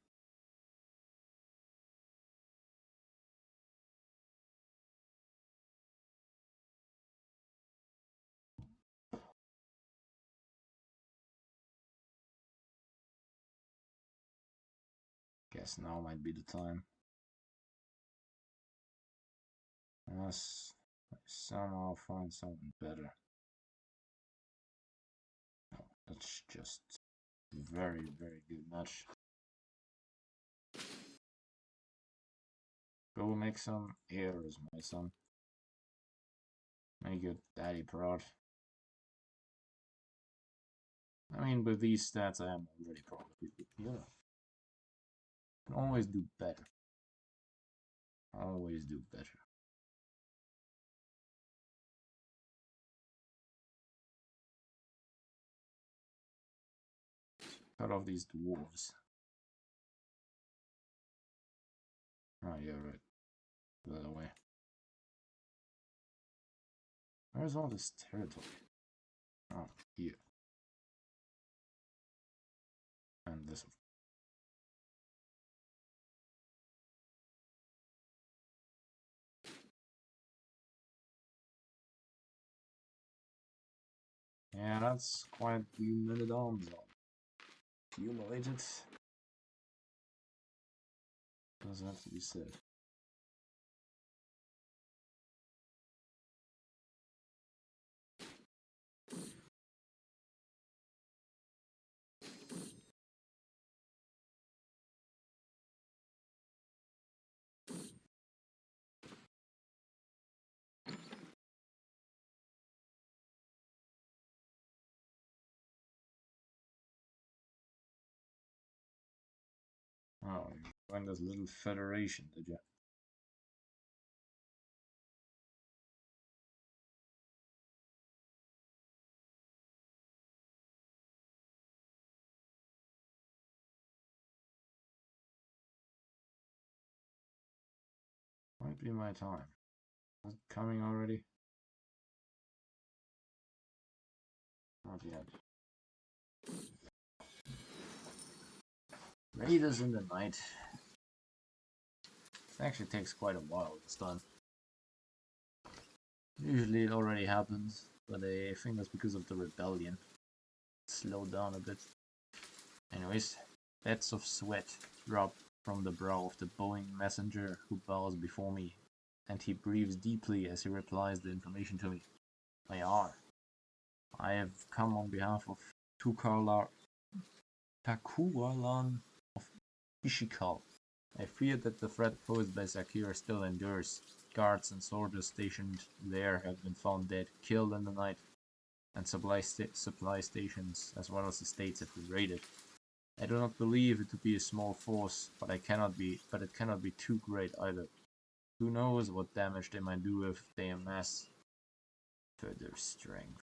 Guess now might be the time. Unless I somehow find something better. Oh, that's just very, very good match. Go make some heirs, my son. Make your daddy proud. I mean, with these stats, I am already proud of you. You know, can always do better. Always do better. Cut off these dwarves. Oh, yeah, right. The other way. Where's all this territory? Oh, here. And this. Yeah, that's quite the men-at-arms accumulated. Doesn't have to be said. Oh, you joined this little federation, did you? Might be my time. Is it coming already? Not yet. Raiders in the night. It actually takes quite a while this time. Usually it already happens, but I think that's because of the rebellion. Slowed down a bit. Anyways, beds of sweat drop from the brow of the bowing messenger who bows before me, and he breathes deeply as he replies the information to me. I have come on behalf of Takualan of Ishikal. I fear that the threat posed by Zakir still endures. Guards and soldiers stationed there have been found dead, killed in the night, and supply stations as well as estates have been raided. I do not believe it to be a small force, but it cannot be too great either. Who knows what damage they might do if they amass further strength.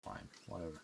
Fine, whatever.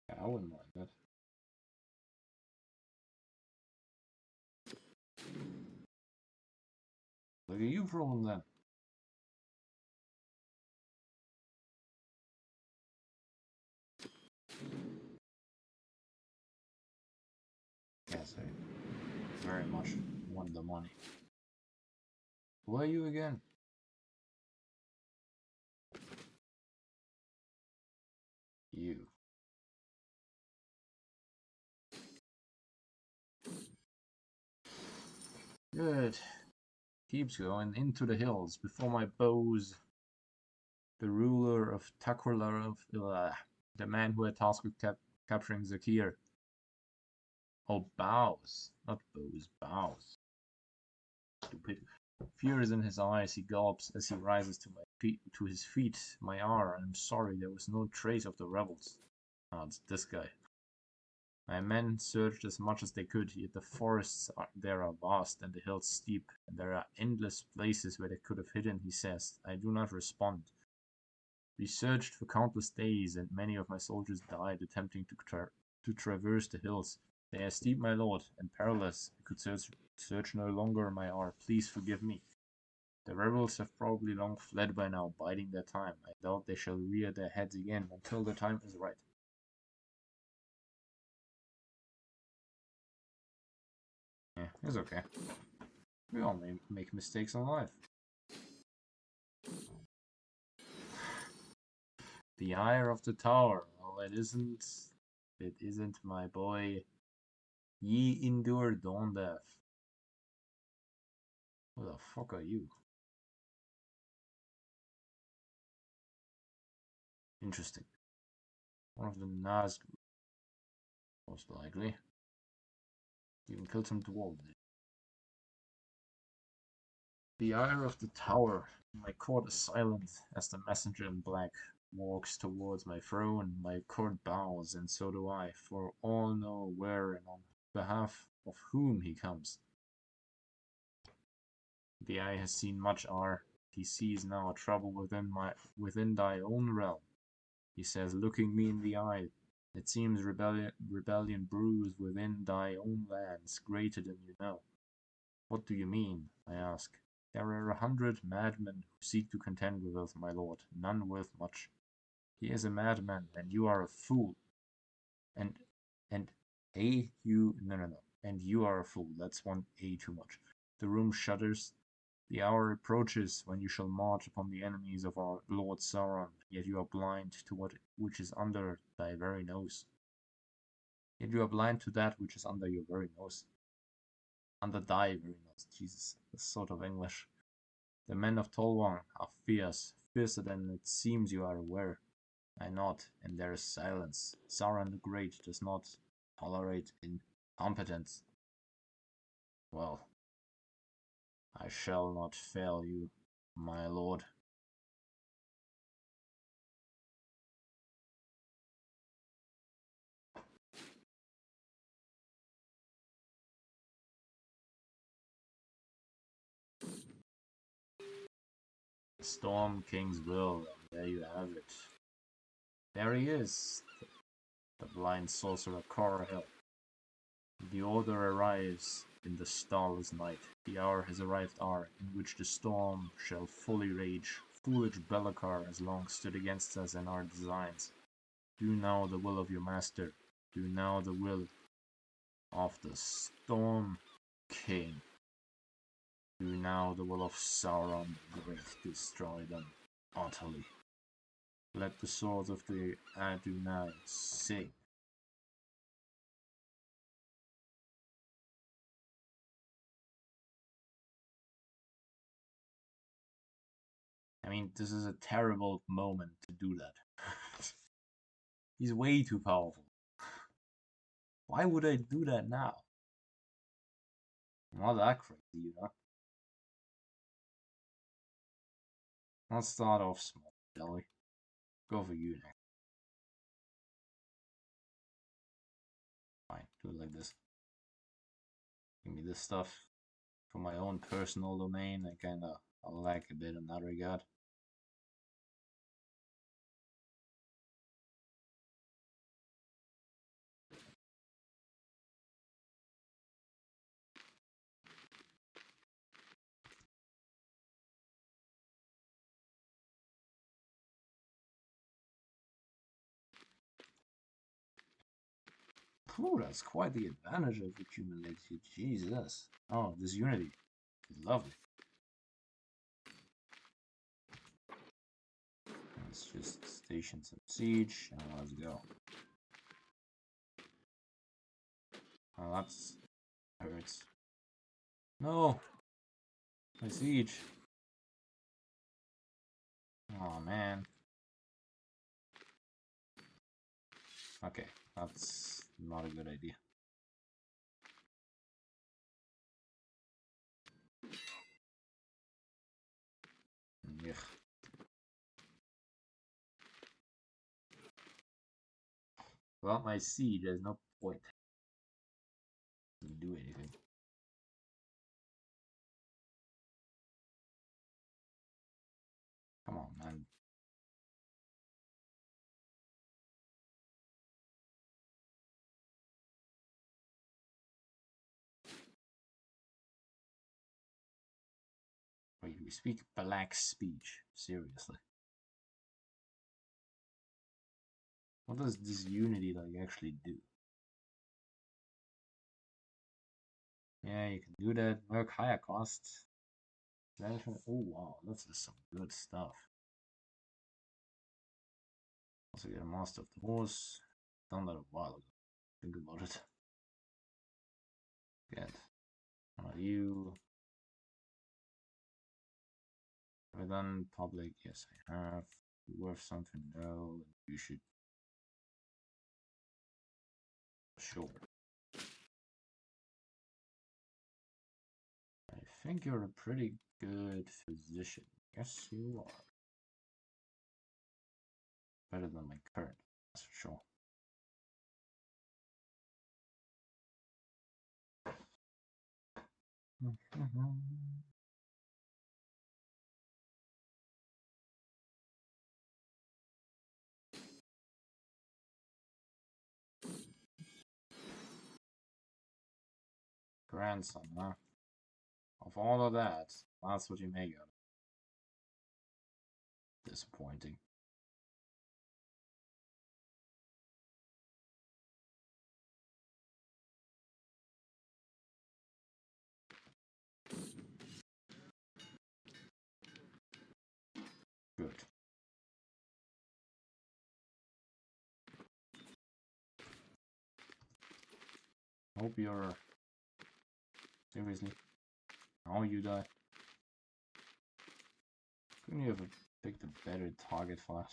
Yeah, I wouldn't mind that. Look at you from then. Yes, I very much want the money. Who are you again? You. Good. Keeps going into the hills before my bows. The ruler of Takurlarov, the man who had tasked with capturing Zakir. Oh, bows, not bows, bows. Stupid. Fear is in his eyes. He gulps as he rises to his feet. My I'm sorry, there was no trace of the rebels. Ah, it's this guy. My men searched as much as they could, yet the forests there are vast and the hills steep, and there are endless places where they could have hidden, he says. I do not respond. We searched for countless days, and many of my soldiers died attempting to traverse the hills. They are steep, my lord, and perilous. I could search no longer, my art. Please forgive me. The rebels have probably long fled by now, biding their time. I doubt they shall rear their heads again until the time is right. Yeah, it's okay. We all make mistakes in life. The ire of the tower. Well, it isn't. It isn't, my boy. Ye endure dawn death. Who the fuck are you? Interesting. One of the Nazgûl, most likely. Even killed some dwarves. The ire of the tower. My court is silent as the messenger in black walks towards my throne. My court bows, and so do I, for all know where and on behalf of whom he comes. The eye has seen much ire. He sees now a trouble within thy own realm. He says, looking me in the eye, it seems rebellion brews within thy own lands, greater than you know. What do you mean? I ask. There are 100 madmen who seek to contend with us, my lord, none worth much. He is a madman, and you are a fool. And and no. And you are a fool. That's one A too much. The room shudders. The hour approaches when you shall march upon the enemies of our Lord Sauron, yet you are blind to which is under thy very nose. Yet you are blind to that which is under your very nose. Under thy very nose. Jesus, this sort of English. The men of Tolwang are fierce, fiercer than it seems you are aware. I nod, and there is silence. Sauron the Great does not tolerate incompetence. Well, I shall not fail you, my lord. The Storm King's will, and there you have it. There he is, the blind sorcerer Corahel. The order arrives in the starless night. The hour has arrived, in which the storm shall fully rage. Foolish Bellakar has long stood against us and our designs. Do now the will of your master. Do now the will of the Storm King. Do now the will of Sauron the Great. Destroy them utterly. Let the swords of the Adonai sing. I mean, this is a terrible moment to do that. He's way too powerful. Why would I do that now? I'm not that crazy, you know? Let's start off small, shall we? Go for you next. Fine, do it like this. Give me this stuff for my own personal domain. I kinda lack a bit in that regard. Ooh, that's quite the advantage of accumulated. Jesus. Oh, this unity is lovely. Let's just station some siege and let's go. Oh, that's hurts. No! My siege. Oh man. Okay, that's not a good idea. Ugh. Without my siege, there's no point to do anything. Come on, man. We speak black speech. Seriously. What does this unity like actually do? Yeah, you can do that. Work higher cost. Management. Oh wow, this is some good stuff. Also get a master of the horse. Done that a while ago. Think about it. Good. How are you? Have I done public? Yes, I have. Worth something? No. You should. Sure. I think you're a pretty good physician. Yes, you are. Better than my current, that's for sure. Grandson, huh? Of all of that, that's what you make of it. Disappointing. Good. Hope you're... Seriously? Now you die. Couldn't you have picked a better target for it?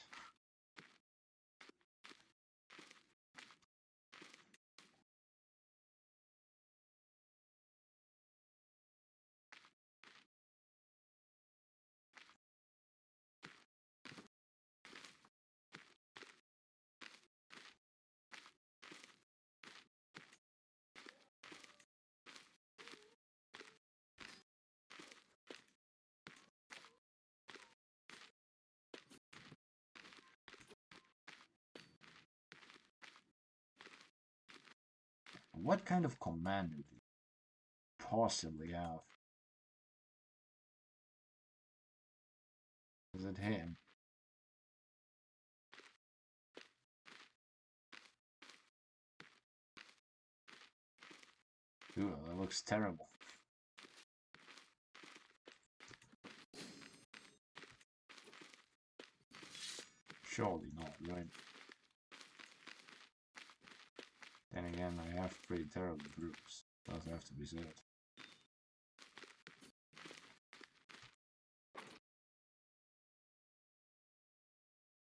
What kind of commander do you possibly have? Is it him? Ooh, that looks terrible. Surely not, right? Then again, I have pretty terrible groups. Does have to be said.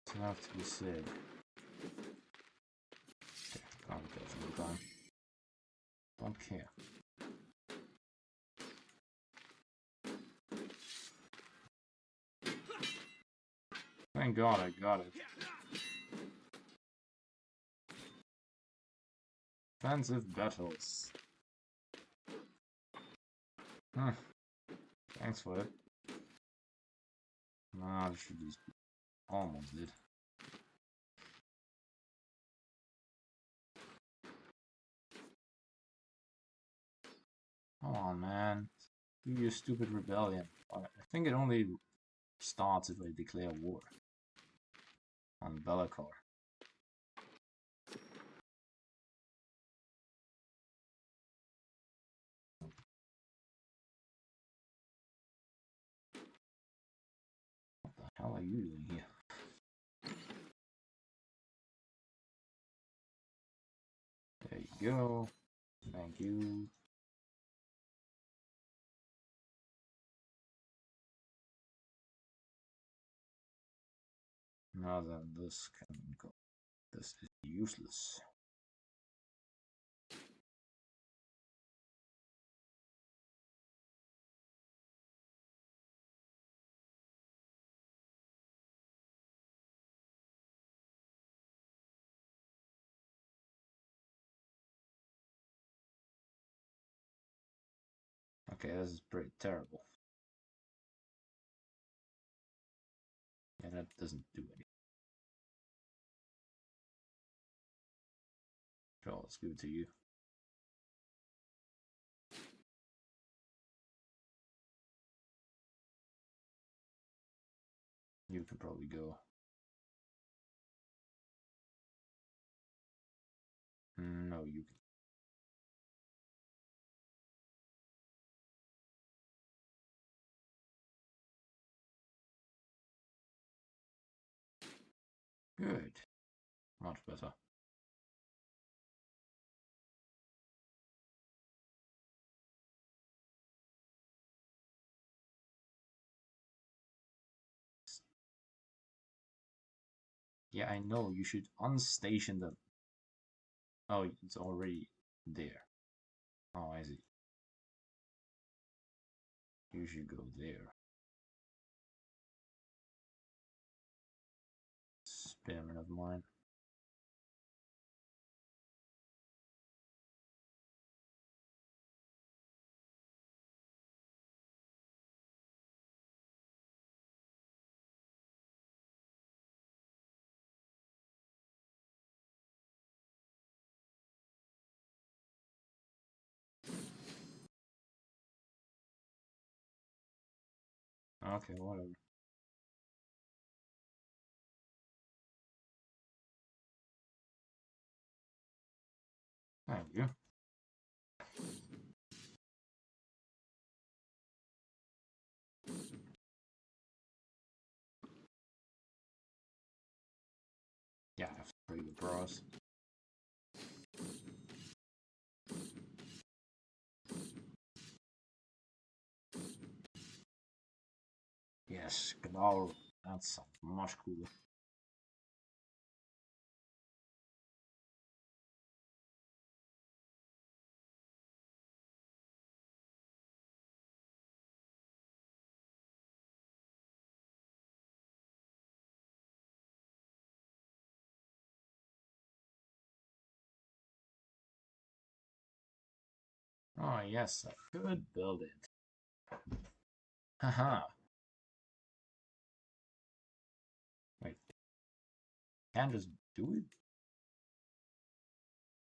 Does have to be said. Okay, can't get some time. Don't care. Thank God I got it. Offensive battles. Thanks for it. Nah, this should just be almost it. Come on, man. Do your stupid rebellion. I think it only starts if I declare war on Bellakar. What the hell are you doing here? There you go. Thank you. Now then, this can go. This is useless. Okay, this is pretty terrible. Yeah, that doesn't do anything. Sure, let's give it to you. You can probably go. No, you can. Good. Much better. Yeah, I know. You should unstation them. Oh, it's already there. Oh, I see. You should go there. Experiment of mine. Okay, whatever. Thank you. Yeah, I have pretty good bros. Yes, Gnaur. That's much cooler. Oh, yes, I could build it. Haha. Wait, can't just do it?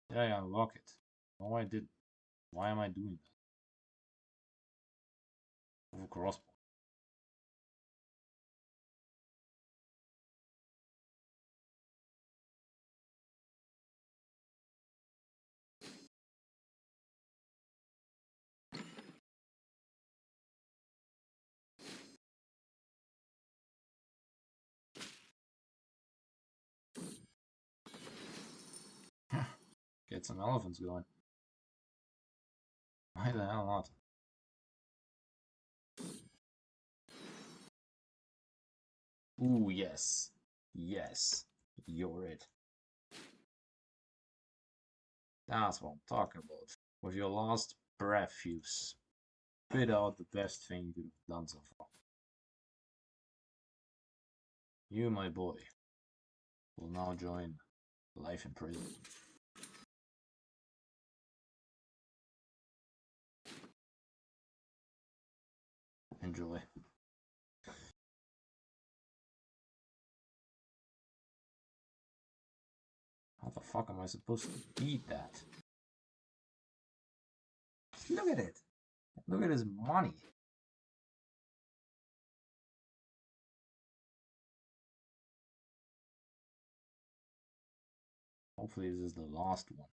Did I unlock it? No, I did. Why am I doing that? Over crossbow. Get some elephants going. Why the hell not? Ooh, yes. Yes. You're it. That's what I'm talking about. With your last breath, you spit out the best thing you could have done so far. You, my boy, will now join life in prison. Enjoy. How the fuck am I supposed to beat that? Look at it. Look at his money. Hopefully this is the last one.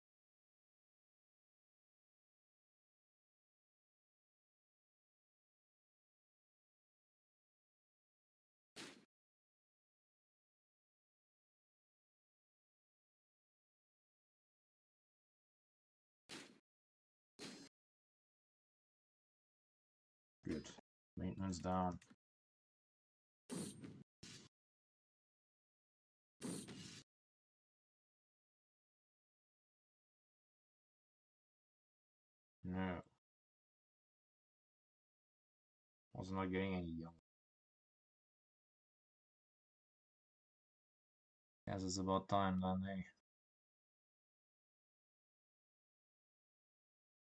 Good. Maintenance down. No. Was not getting any young. Guess it's about time then, hey.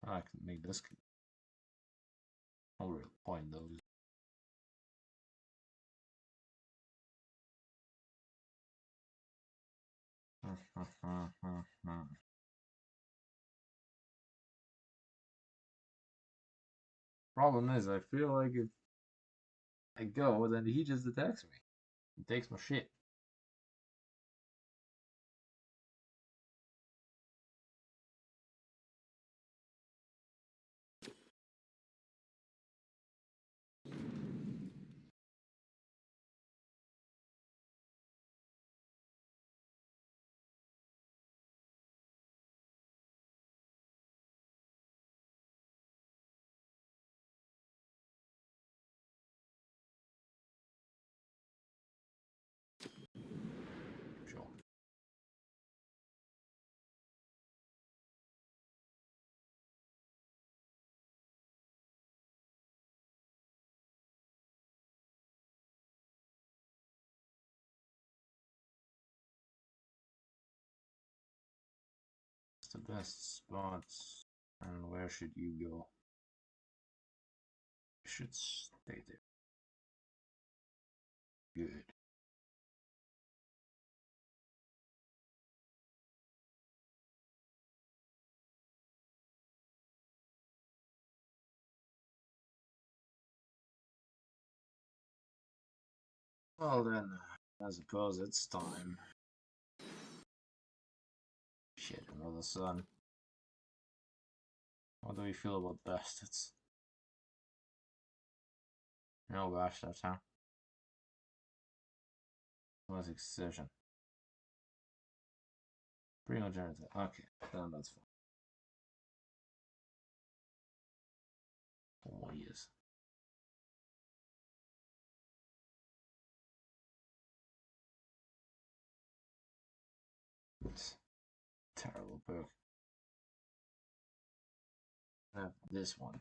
I can make this. No real point though. Problem is, I feel like if I go, then he just attacks me. He takes my shit. Sure. It's the best spots. And where should you go? You should stay there. Good. Well then, I suppose it's time. Shit, another sun. What do we feel about bastards? No bastards, huh? What's excision? Primogenitor. Okay, then that's fine. 4 more years. It's terrible perk. This one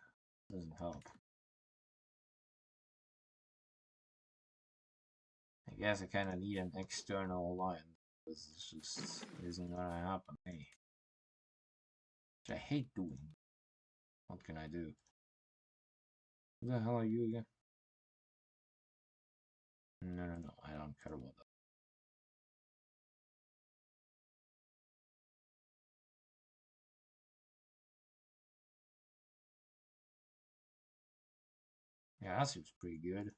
doesn't help. I guess I kind of need an external alliance. This just isn't gonna happen. Hey, which I hate doing. What can I do? Who the hell are you again? No, I don't care about that. Yeah, that seems pretty good.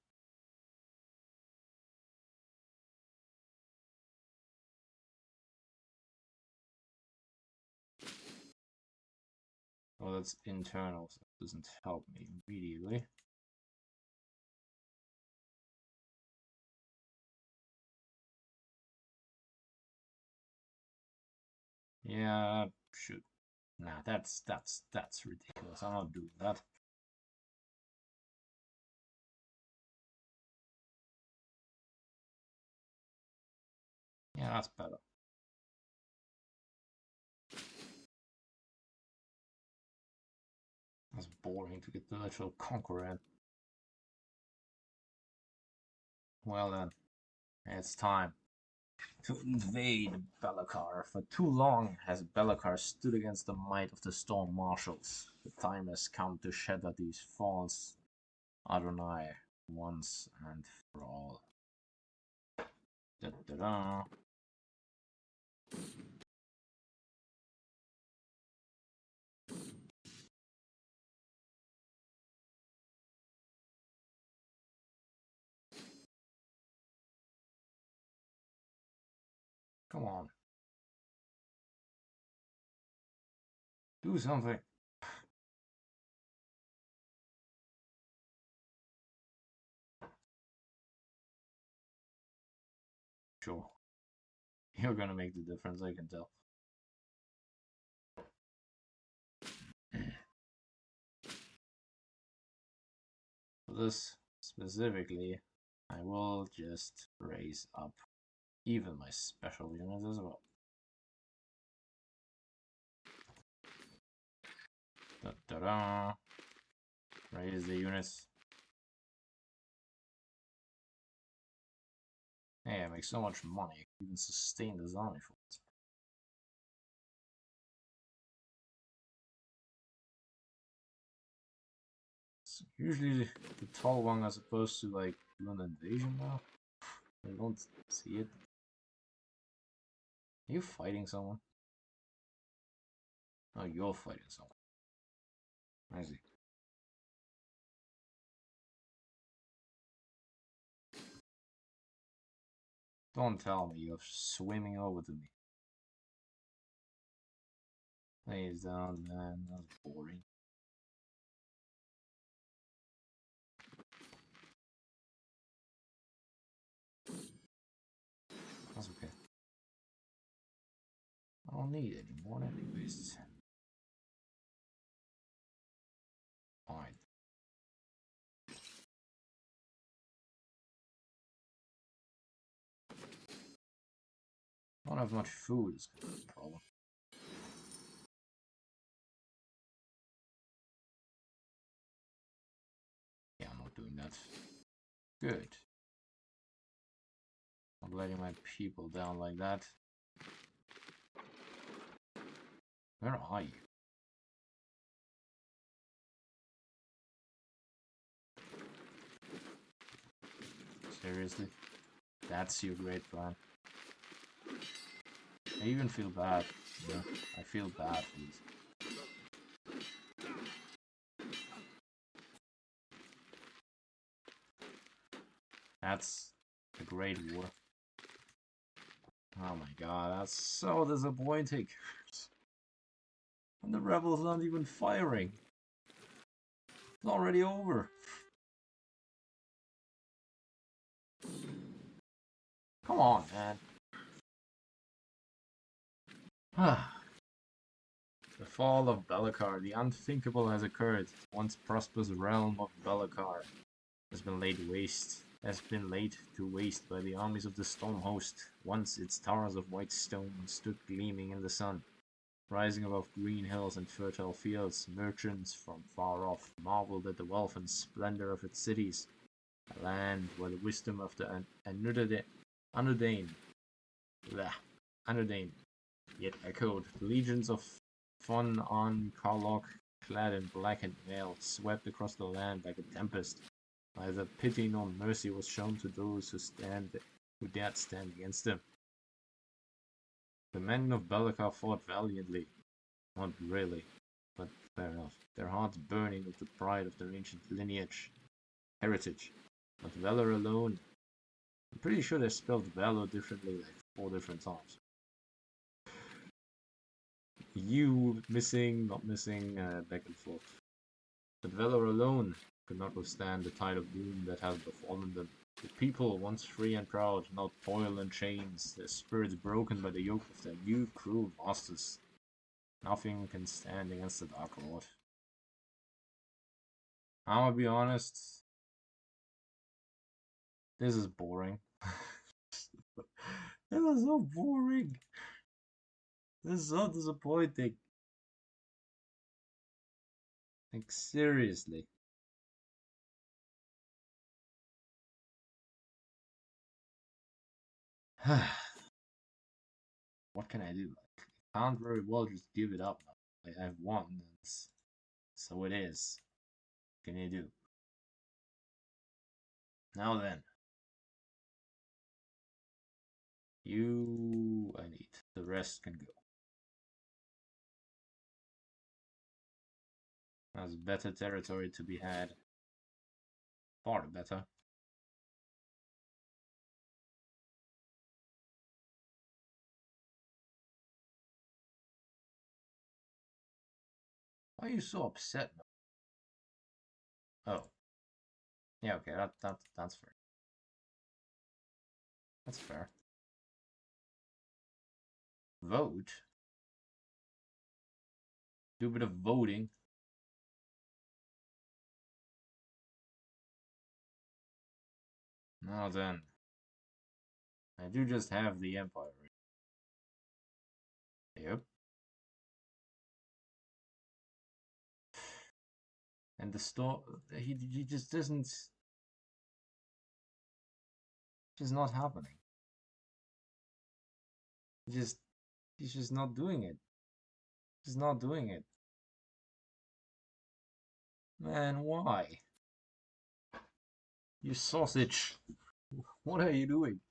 Well, that's internal, so it doesn't help me immediately. Yeah, shoot. Nah, that's ridiculous. I'm not doing that. Yeah, that's better. That's boring to get the literal conqueror. Well then, it's time to invade Bellakar. For too long has Bellakar stood against the might of the Storm Marshals. The time has come to shatter these false Adonai once and for all. Da -da -da. Come on. Do something. Sure. You're gonna make the difference, I can tell. For this specifically, I will just raise up even my special units as well. Da -da -da. Raise the units. Hey, I make so much money, I can even sustain this army for it. So usually the tall one are supposed to like do an invasion now. I don't see it. Are you fighting someone? Oh, you're fighting someone. I see. Don't tell me you're swimming over to me. Please don't, man. That's boring. That's okay. I don't need any more anyways. Fine. I don't have much food is gonna be a problem. Yeah, I'm not doing that. Good. I'm letting my people down like that. Where are you? Seriously? That's your great plan? I even feel bad. Yeah, I feel bad for this. That's a great war. Oh my god, that's so disappointing. And the rebels aren't even firing. It's already over. Come on, man. The fall of Bellakar. The unthinkable has occurred. Once prosperous realm of Bellakar has been laid to waste by the armies of the storm host. Once its towers of white stone stood gleaming in the sun. Rising above green hills and fertile fields, merchants from far off marveled at the wealth and splendor of its cities. A land where the wisdom of the Anodain yet echoed. Legions of Fon on Karlok, clad in blackened mail, swept across the land like a tempest. Neither pity nor mercy was shown to those who dared stand against them. The men of Bellakar fought valiantly. Not really, but fair enough. Their hearts burning with the pride of their ancient heritage. But valor alone. I'm pretty sure they spelled valor differently like 4 different times. You missing, not missing, back and forth. But valor alone could not withstand the tide of doom that has befallen them. The people, once free and proud, now toil in chains, their spirits broken by the yoke of their new cruel masters. Nothing can stand against the Dark Lord. I'm gonna be honest, this is boring. This is so boring. This is so disappointing. Like, seriously. What can I do? I can't very well just give it up now. I've won, and so it is. What can you do? Now then. I need. The rest can go. There's better territory to be had. Far better. Why are you so upset now? Oh. Yeah, okay, that's fair. That's fair. Vote? Do a bit of voting. Now then. I do just have the Empire. Yep. And the store, he just doesn't. Just not happening. He's just not doing it. He's not doing it. Man, why? You sausage. What are you doing?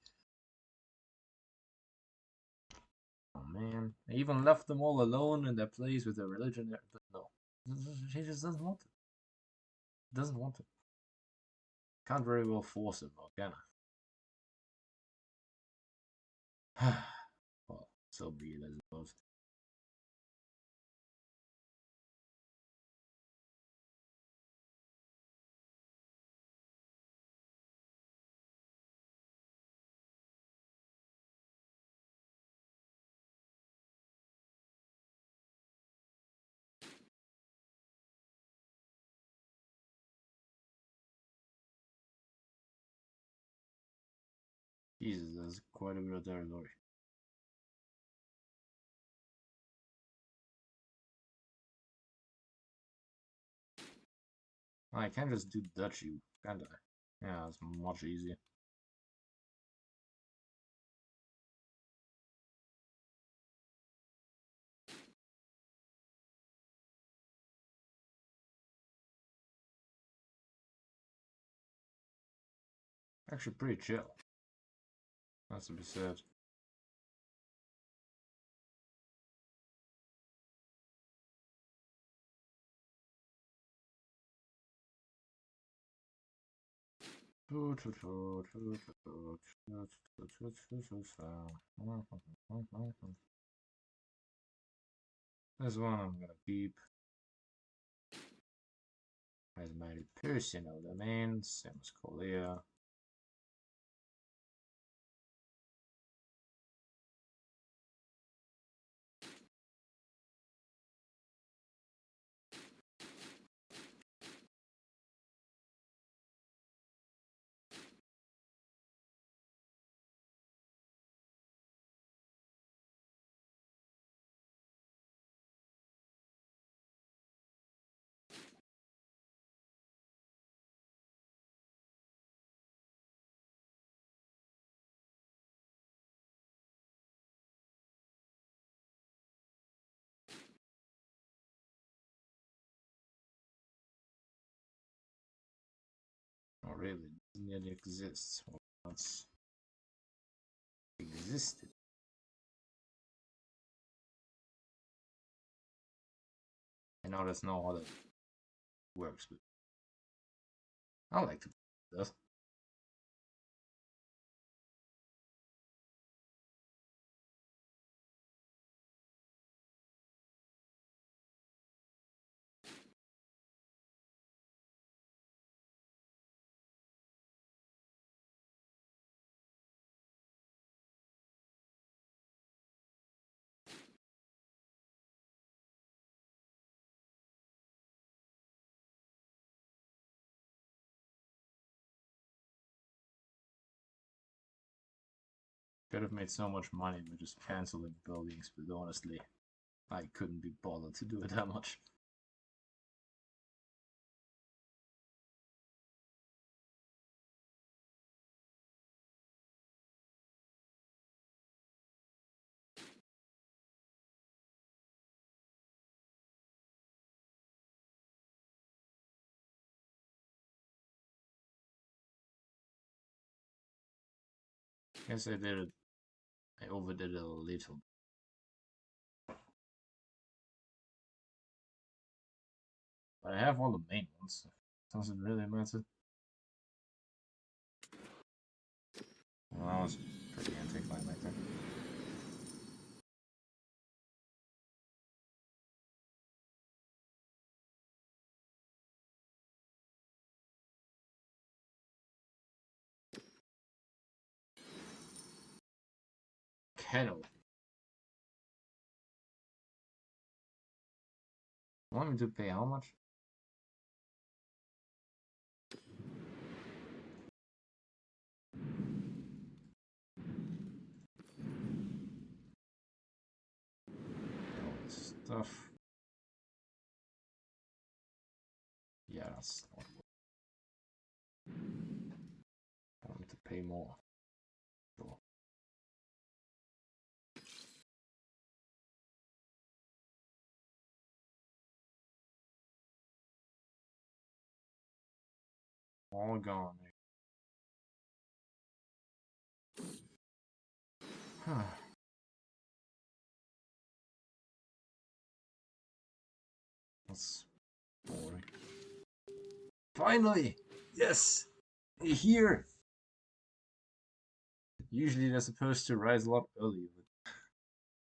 Oh man, I even left them all alone in their place with their religion. But no, he just doesn't want it. Doesn't want it. Can't very well force him, though, can I? Well, so be it, I suppose. Jesus, that's quite a bit of territory. I can't just do duchy, can't I? Yeah, it's much easier. Actually, pretty chill. That's to be said. This one I'm gonna keep. As my personal domain, same as Korea. Oh, really? Doesn't yet exist. Well, that's existed. I know that's not how that works, but I like to do that. Could have made so much money by just canceling buildings, but honestly, I couldn't be bothered to do it that much. Guess I did it. I overdid it a little. But I have all the main ones, so it doesn't really matter. Well, that was pretty anticlimactic. Kennel. Want me to pay how much? All this stuff. Yeah, that's not worth. I want me to pay more. Sure. All gone. Huh. That's boring. Finally! Yes! Here! Usually they're supposed to rise a lot earlier, but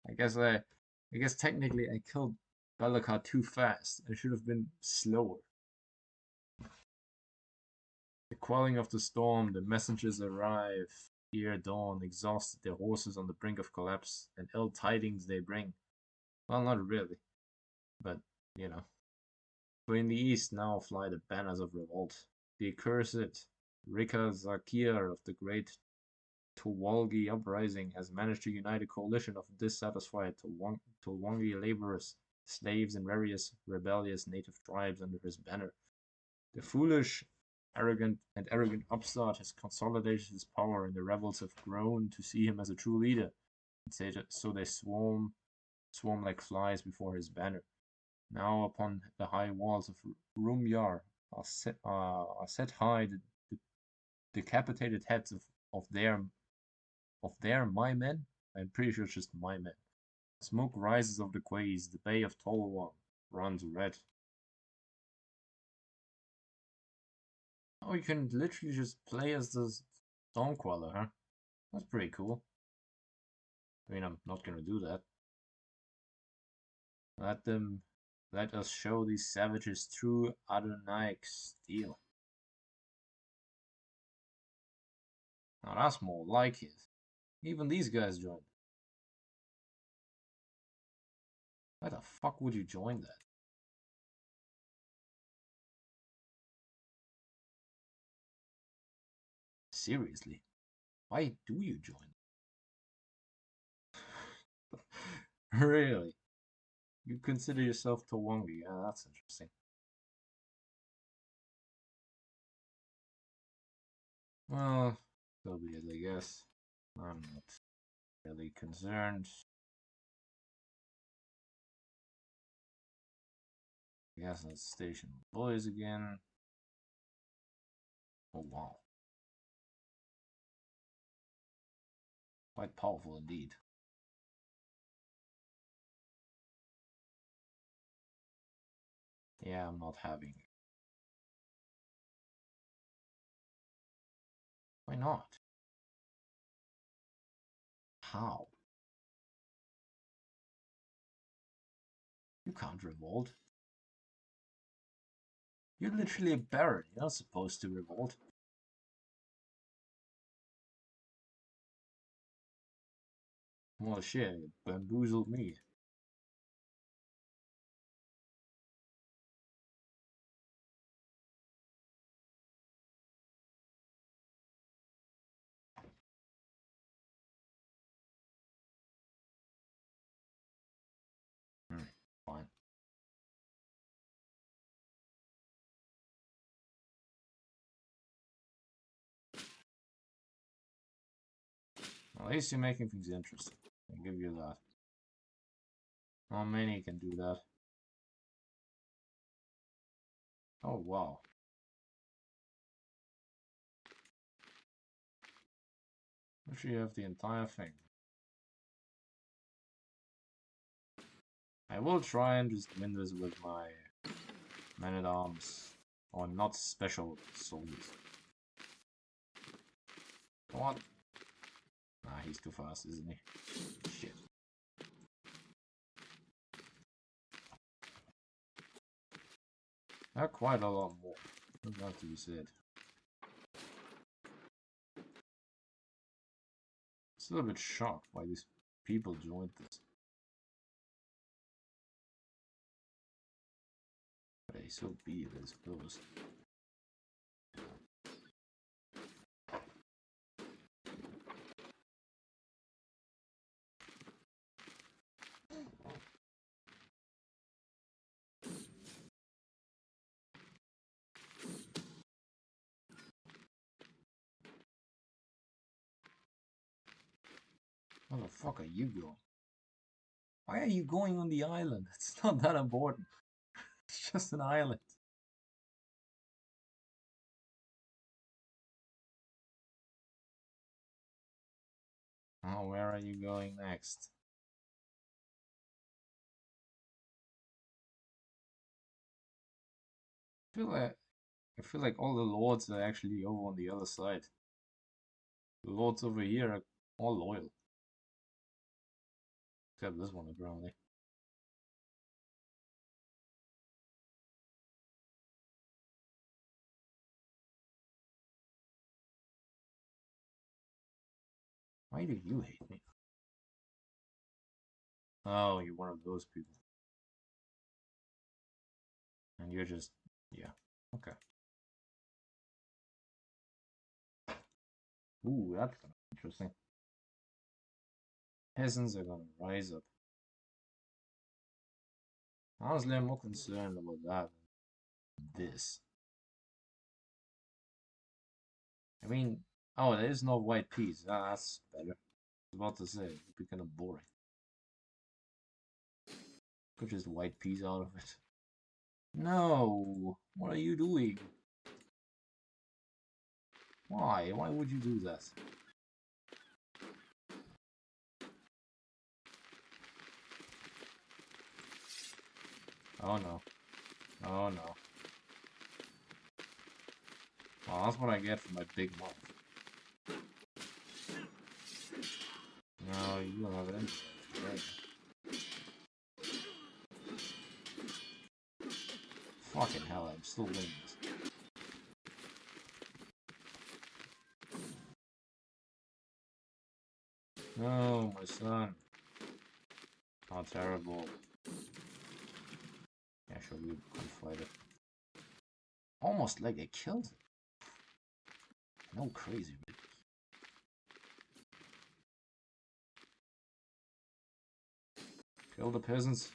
I guess technically I killed Bellakar too fast. I should have been slower. The quelling of the storm, the messengers arrive ere dawn, exhausted, their horses on the brink of collapse, and ill tidings they bring. Well, not really, but you know. For in the east now fly the banners of revolt. The accursed Rika Zakir of the great Tulwalgi uprising has managed to unite a coalition of dissatisfied Tulwangi laborers, slaves, and various rebellious native tribes under his banner. The foolish, arrogant upstart has consolidated his power, and the rebels have grown to see him as a true leader. So they swarm like flies before his banner. Now upon the high walls of Rumyar are set high the decapitated heads of their my men. I'm pretty sure it's just my men. Smoke rises of the quays. The bay of Tolwang runs red. Oh, you can literally just play as the Stormqueller, huh? That's pretty cool. I mean, I'm not gonna do that. Let us show these savages true Adonaic steel. Now that's more like it. Even these guys joined. Why the fuck would you join that? Seriously, why do you join? Really? You consider yourself Towangi? Yeah, that's interesting. Well, so be it, I guess. I'm not really concerned. I guess let's station boys again. Oh wow. Quite powerful indeed. Yeah, I'm not having it. Why not? How? You can't revolt. You're literally a baron. You're not supposed to revolt. Well, shit, it bamboozled me. Fine. At least you're making things interesting. I give you that. Not many can do that. Oh wow. Actually, you have the entire thing. I will try and just win this with my men-at-arms. Or not special soldiers. What? Nah, he's too fast, isn't he? Shit. Not quite a lot more. Doesn't have to be said. Still a bit shocked why these people joined this. But hey, so be it, I suppose. Where the fuck are you going? Why are you going on the island? It's not that important. It's just an island. Oh, where are you going next? I feel like all the lords are actually over on the other side. The lords over here are All loyal. Except this one, apparently. Why do you hate me? Oh, you're one of those people. And you're just... yeah. Okay. Ooh, that's interesting. Peasants are gonna rise up. Honestly, I'm more concerned about that than this. I mean, oh, there is no white peas. Ah, that's better. I was about to say, it'd be kind of boring. Could just white peas out of it. No! What are you doing? Why? Why would you do that? Oh no. Oh no. Well, that's what I get for my big mouth. No, you don't have it anyway. Fucking hell, I'm still winning this. No, my son. How terrible. Actually, we could fight it. Almost like I killed it. No crazy bit. Kill the peasants.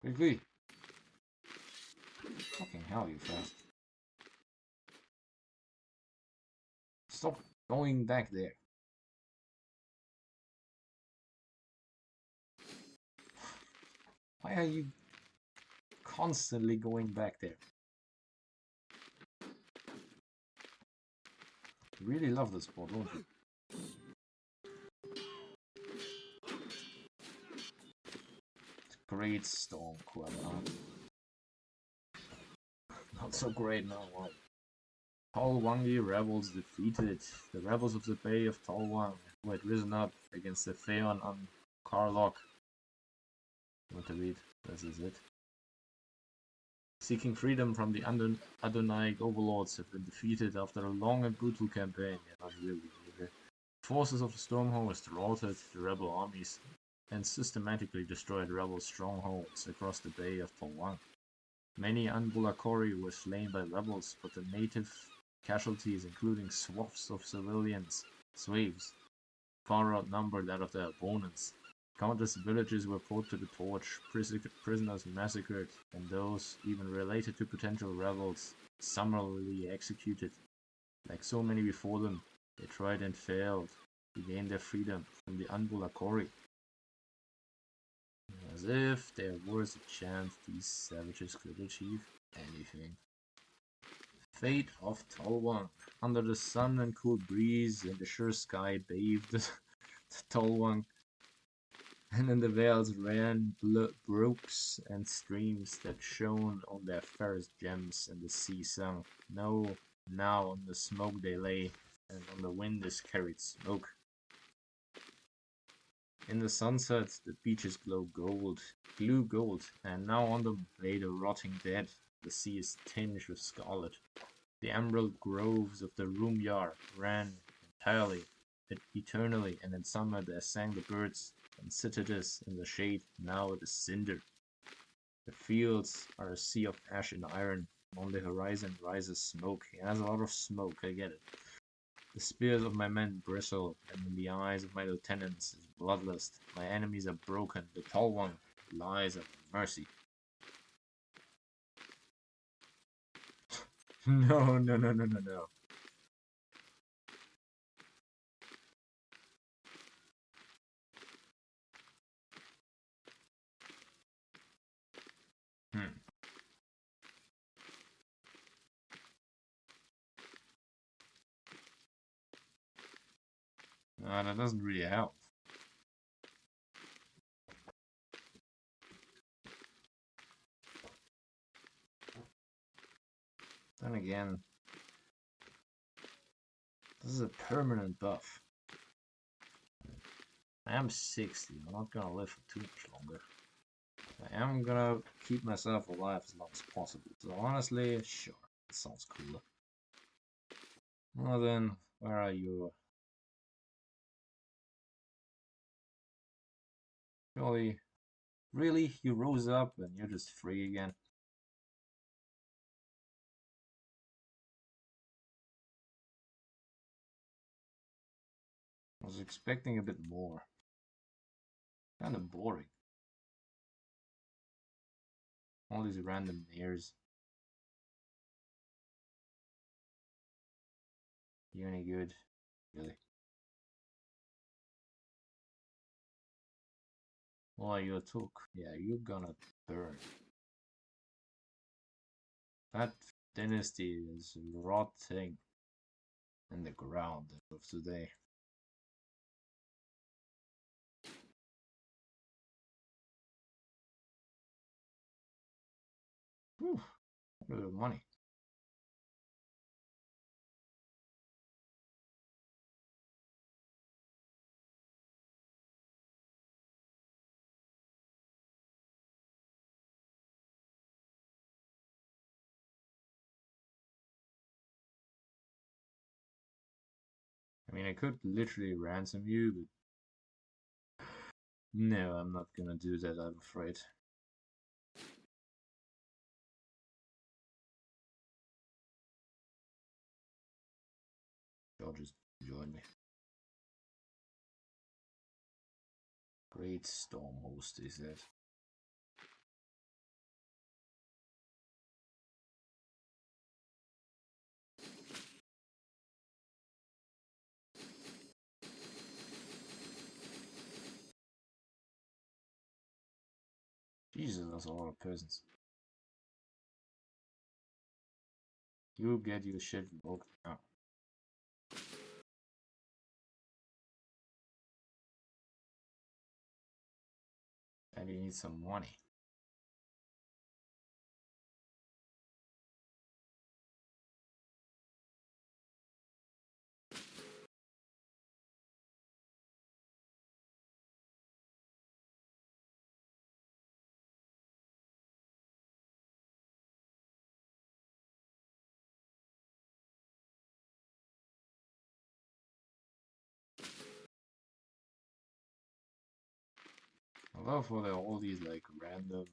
Quickly. Fucking hell, you fast. Stop going back there. Why are you constantly going back there? You really love this sport, don't you? Great storm, Kuala. Not so great now, what? Talwangi rebels defeated. The rebels of the Bay of Talwang, who had risen up against the Theon on Karlok. Want to read? This is it. Seeking freedom from the Adonaic overlords have been defeated after a long and brutal campaign. Yeah, not really. Forces of the Stormhost routed the rebel armies and systematically destroyed rebel strongholds across the Bay of Talwang. Many Bellakar were slain by rebels, but the native casualties, including swaths of civilians, slaves, far outnumbered that of their opponents. Countless villages were put to the torch, prisoners massacred, and those even related to potential rebels summarily executed. Like so many before them, they tried and failed to gain their freedom from the Bellakar. As if there was a chance these savages could achieve anything. Fate of Talwang. Under the sun and cool breeze and the sure sky bathed the Talwang, and in the vales ran brooks and streams that shone on their fairest gems, and the sea sung. No, now on the smoke they lay, and on the wind is carried smoke. In the sunset, the beaches glue gold, and now on them lay the rotting dead. The sea is tinged with scarlet. The emerald groves of the Rumyar ran entirely, eternally, and in summer there sang the birds, and citadel's in the shade, now it is cinder. The fields are a sea of ash and iron, and on the horizon rises smoke. It has a lot of smoke, I get it. The spears of my men bristle, and in the eyes of my lieutenants is bloodlust. My enemies are broken, the tall one lies at mercy. No, no, no, no, no, no. No, that doesn't really help. Then again, this is a permanent buff. I am 60, I'm not gonna live for too much longer. I am gonna keep myself alive as long as possible. So honestly, sure, that sounds cooler. Well then, where are you? Surely, really? You rose up and you're just free again? I was expecting a bit more. Kinda boring. All these random nares. You any good? Really? Well, you took. Yeah, you're gonna burn. That dynasty is rotting in the ground as of today. Whew, a bit of money. I mean, I could literally ransom you, but no, I'm not gonna do that, I'm afraid. You'll just join me. Great storm host, is that? Jesus, that's a lot of peasants. You get your shit broken out. And you need some money. I love how they're all these like random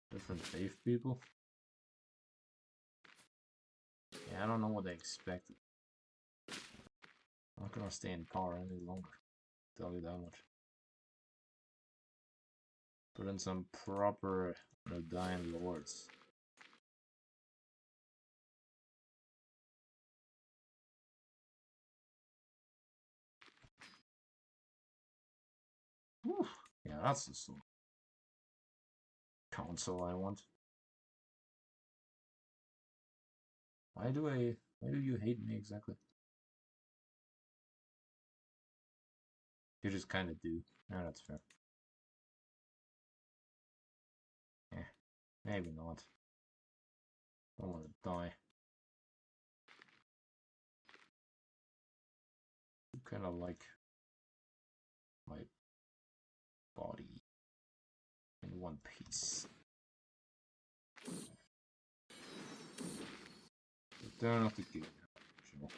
different faith people. Yeah, I don't know what they expected. I'm not gonna stay in power any longer. Tell you that much. Put in some proper dying lords. Whew. Yeah, that's the sort of council I want. Why do you hate me exactly? You just kinda do. Yeah, that's fair. Yeah, maybe not. Don't wanna die. You kinda like my body in one piece. Return of the king. Sure.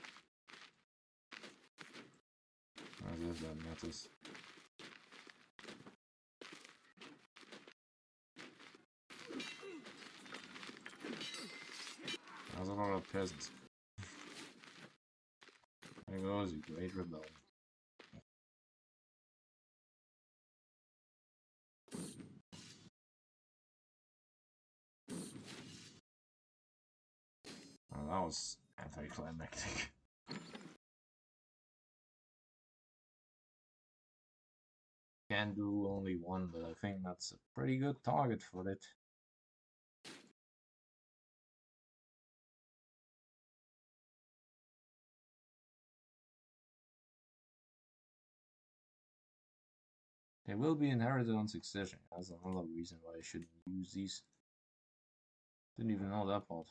As if that matters. There's a lot of peasants. There goes you great rebellion. Well, that was anticlimactic. Can do only one, but I think that's a pretty good target for it. They will be inherited on succession. That's another reason why I shouldn't use these. Didn't even know that part.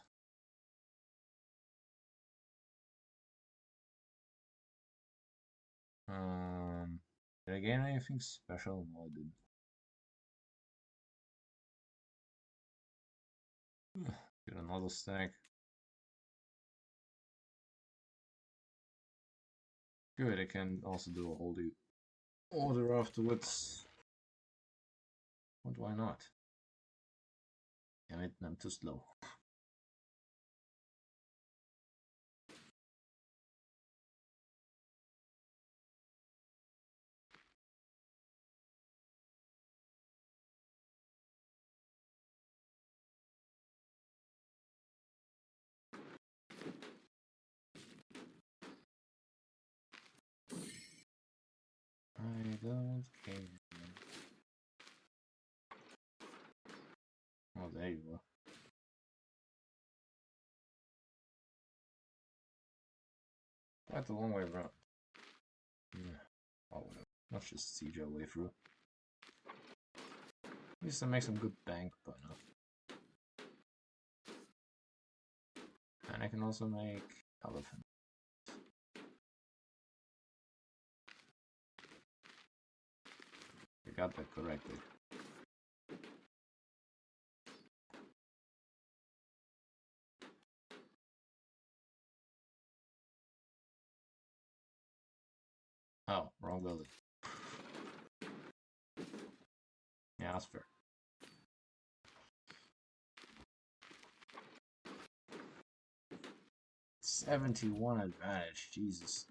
Did I gain anything special? No, I didn't. Get another stack. Good, I can also do a holy order afterwards. But why not? Damn it, I'm too slow. I don't care. Oh, there you are. Quite a long way around. Yeah. Oh, whatever. Let's just siege our way through. At least I make some good bank by now. And I can also make elephant. I got that correctly. Oh, wrong building. Yeah, that's fair. 71 advantage, Jesus.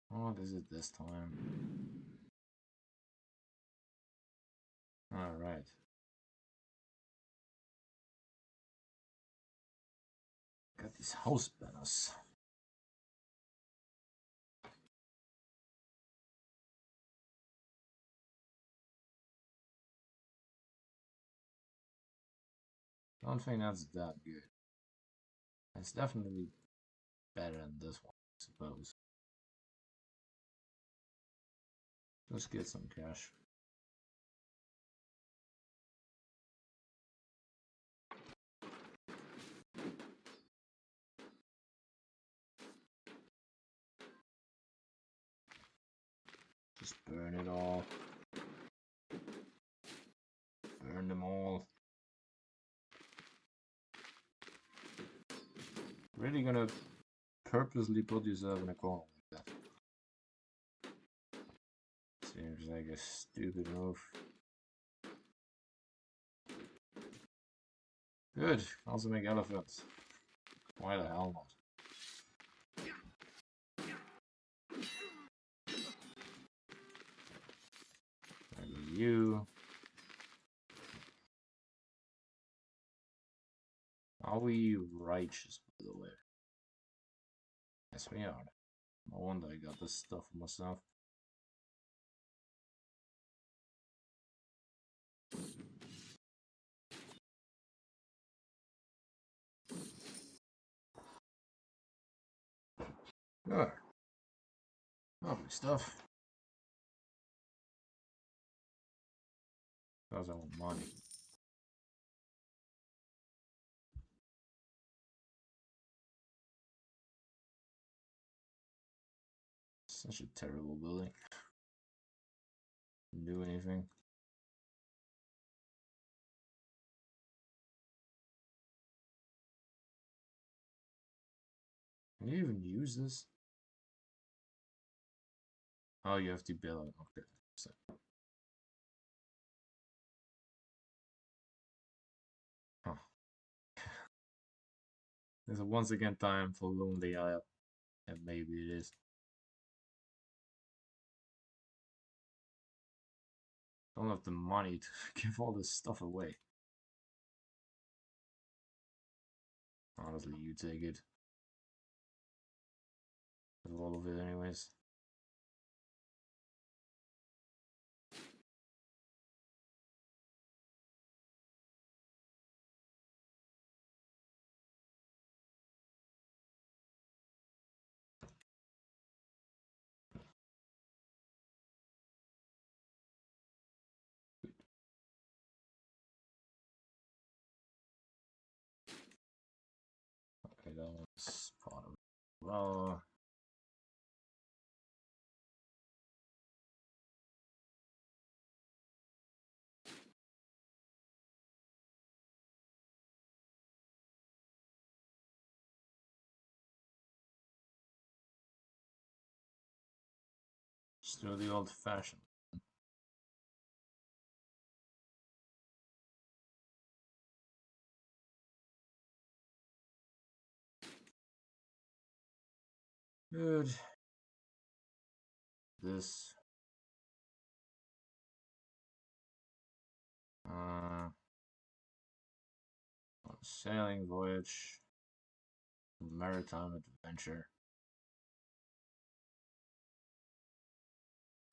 What is it this time? Alright. Got these house banners. Don't think that's that good. It's definitely better than this one, I suppose. Let's get some cash. Just burn it all. Burn them all. Really gonna purposely put yourself in a corner like that. Seems like a stupid move. Good. Also make elephants. Why the hell not? Maybe you. Are we righteous, by the way? Yes, we are. No wonder I got this stuff for myself. Good. Lovely stuff. Because I want money. Such a terrible building. Didn't do anything. Can you even use this? Oh, you have to build it. Okay. So. Huh. There's a once again time for Lonely Isle. And maybe it is. Don't have the money to give all this stuff away. Honestly, you take it. All of it anyways. Well, just do the old-fashioned. Good. This. On a sailing voyage. Maritime adventure.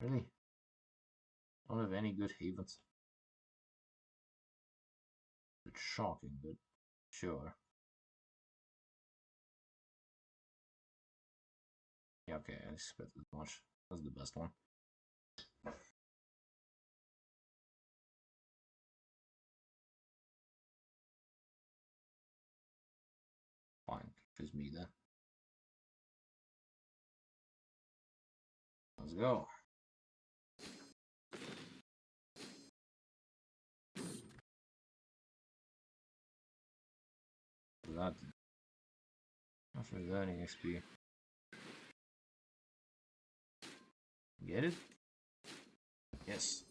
Really? Don't have any good havens. It's shocking, but sure. Yeah, okay, I expected much. That's the best one. Fine, just me then. Let's go. That. After learning XP. Get it? Yes.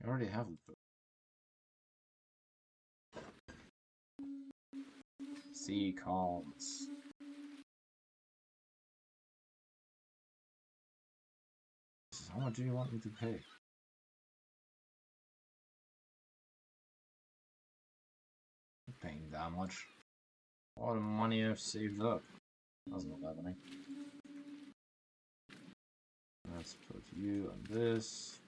I already have it. Sea calms. How much do you want me to pay? I'm paying that much. All the money I've saved up. That's not happening. Let's put you on this.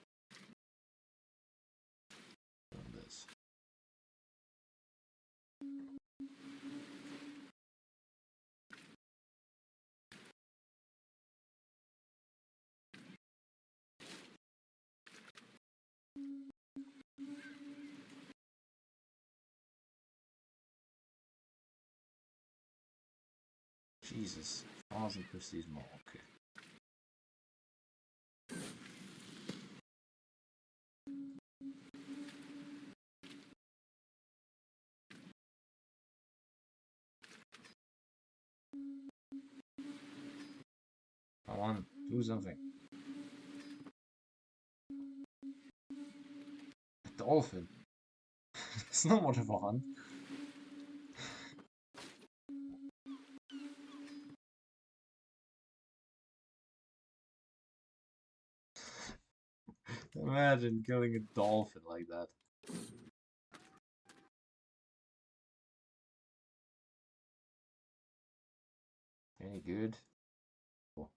On this. Jesus. 1,000 prestige more. Okay. Come on, do something. A dolphin. It's not much of a hunt. Imagine killing a dolphin like that. Any good? Oh.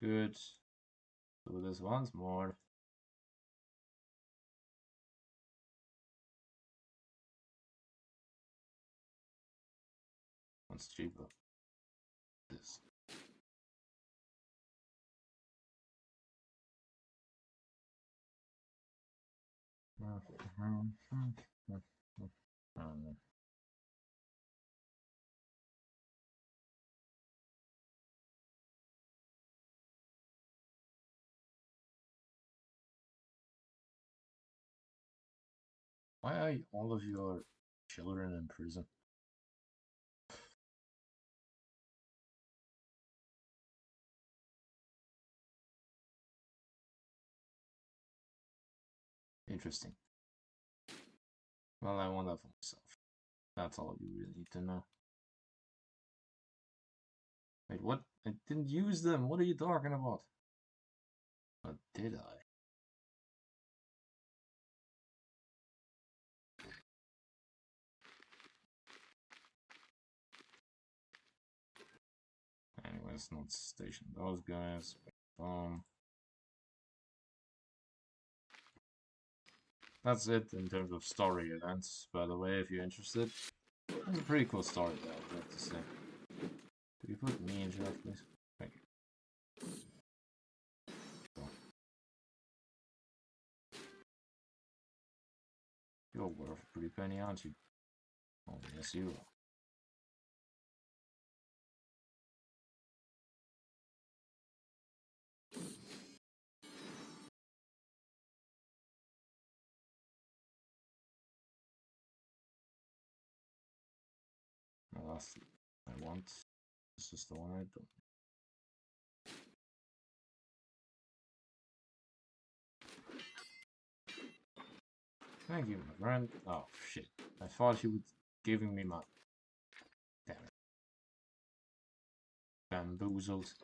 Good. Do this once more. Once cheaper. This. Why are all of your children in prison? Interesting. Well, I want that for myself. That's all you really need to know. Wait, what? I didn't use them. What are you talking about? Or did I? Let's not station those guys. That's it in terms of story events, by the way, if you're interested. It's a pretty cool story, though, I have to say. Could you put me in charge, please? Thank you. You're worth a pretty penny, aren't you? Oh, yes, you are. Well, that's what I want. This is the one I don't. Thank you, my friend. Oh, shit. I thought he was giving me my... Damn it. Bamboozled.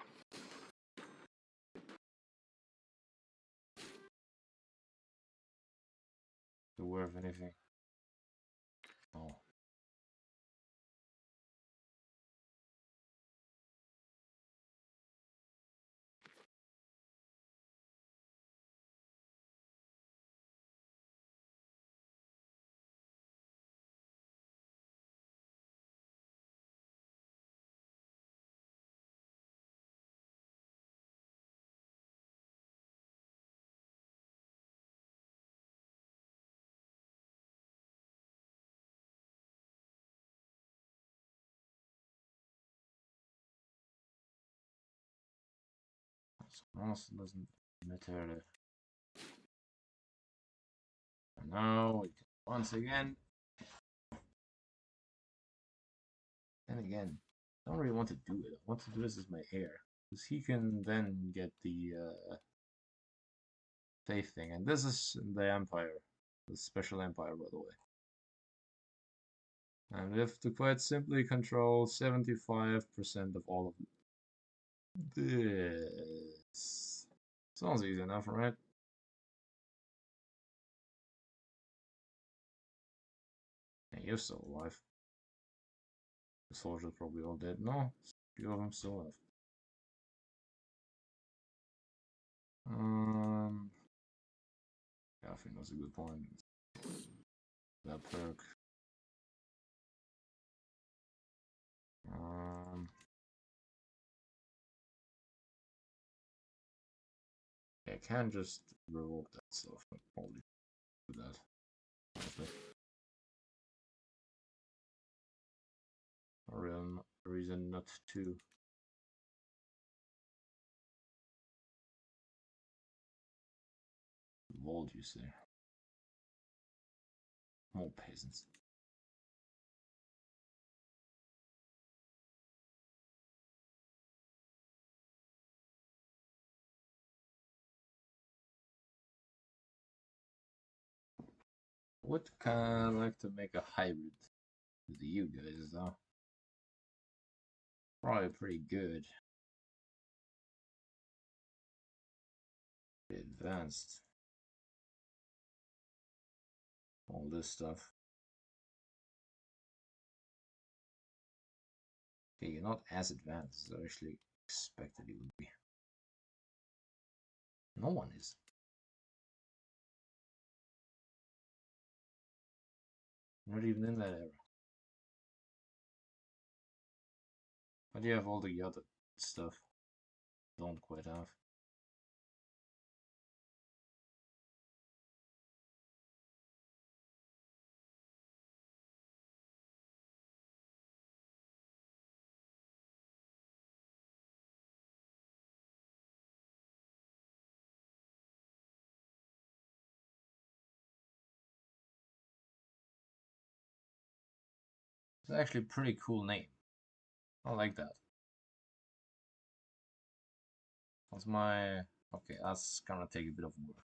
The worth anything. Oh. Monster doesn't matter. And now we can once again. And again, I don't really want to do it. I want to do this as my heir. Because he can then get the faith thing. And this is the Empire. The special Empire, by the way. And we have to quite simply control 75% of all of this. Sounds easy enough, right? Hey, you're still alive. The soldiers probably all dead. No, a few of them still alive. Yeah, I think that's a good point. That perk. Yeah, I can just revoke that stuff. I'll probably do that. Honestly. A real reason not to. Vold, you say? More peasants. Would kind of like to make a hybrid with you guys, though. Probably pretty good. Advanced. All this stuff. Okay, you're not as advanced as I actually expected you would be. No one is. Not even in that era. But you have all the other stuff. Don't quite have. It's actually a pretty cool name. I like that. That's my... Okay, that's gonna take a bit of work.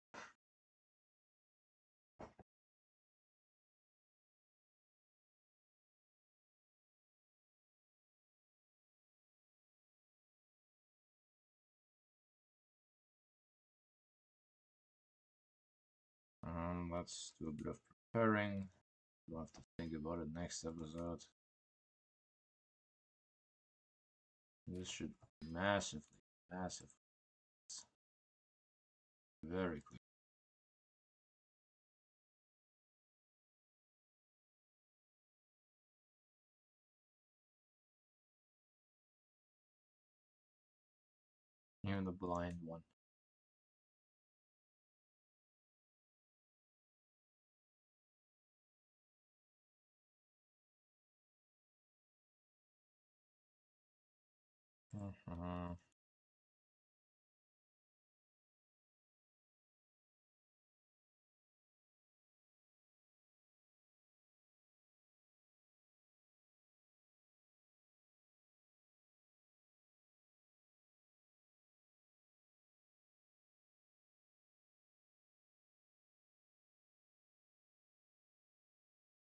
Let's do a bit of preparing. We'll have to think about it next episode. This should Massively. Massively. Very quick. Even the blind one.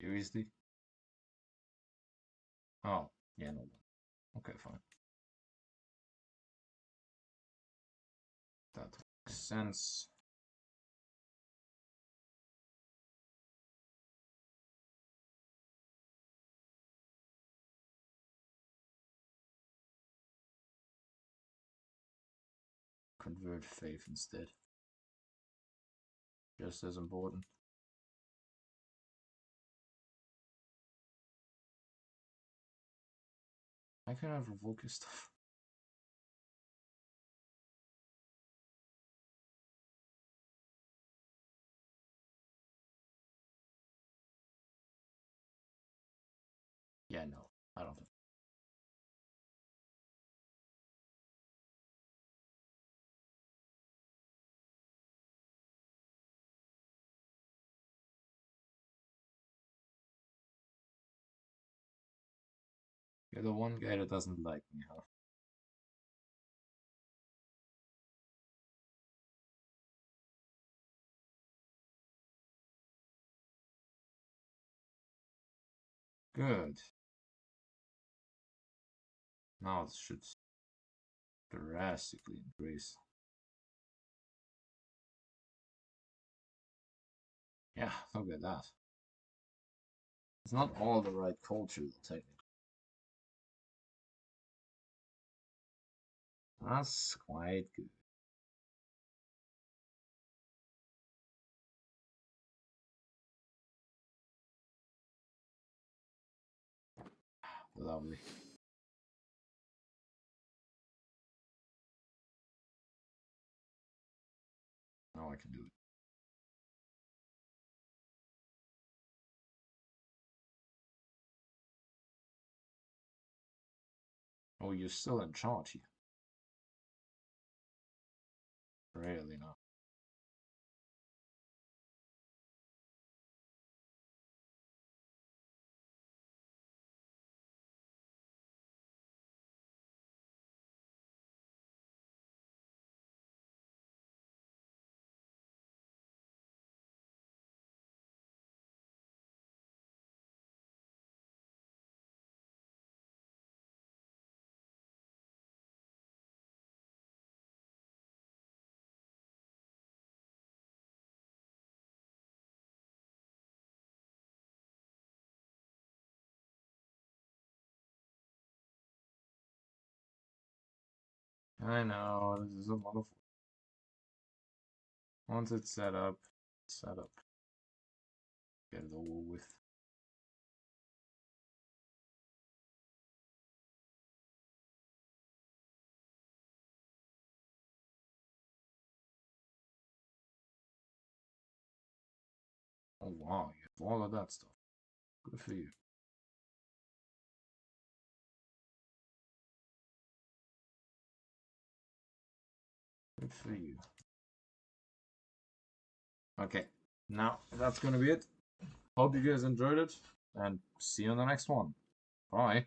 USD? Oh, yeah, no. Okay, fine. That makes sense. Convert faith instead. Just as important. I can have revoke his stuff. Yeah, no, I don't think. You're the one guy that doesn't like me, huh? Good. Now it should drastically increase. Yeah, look at that. It's not all the right culture, technically. That's quite good. Lovely. Now I can do it. Oh, you're still in charge here. Really not. I know, this is a lot of. Once it's set up, get it over with. Oh wow, you have all of that stuff. Good for you. Good for you. Okay, now that's gonna be it. Hope you guys enjoyed it, and see you on the next one. Bye.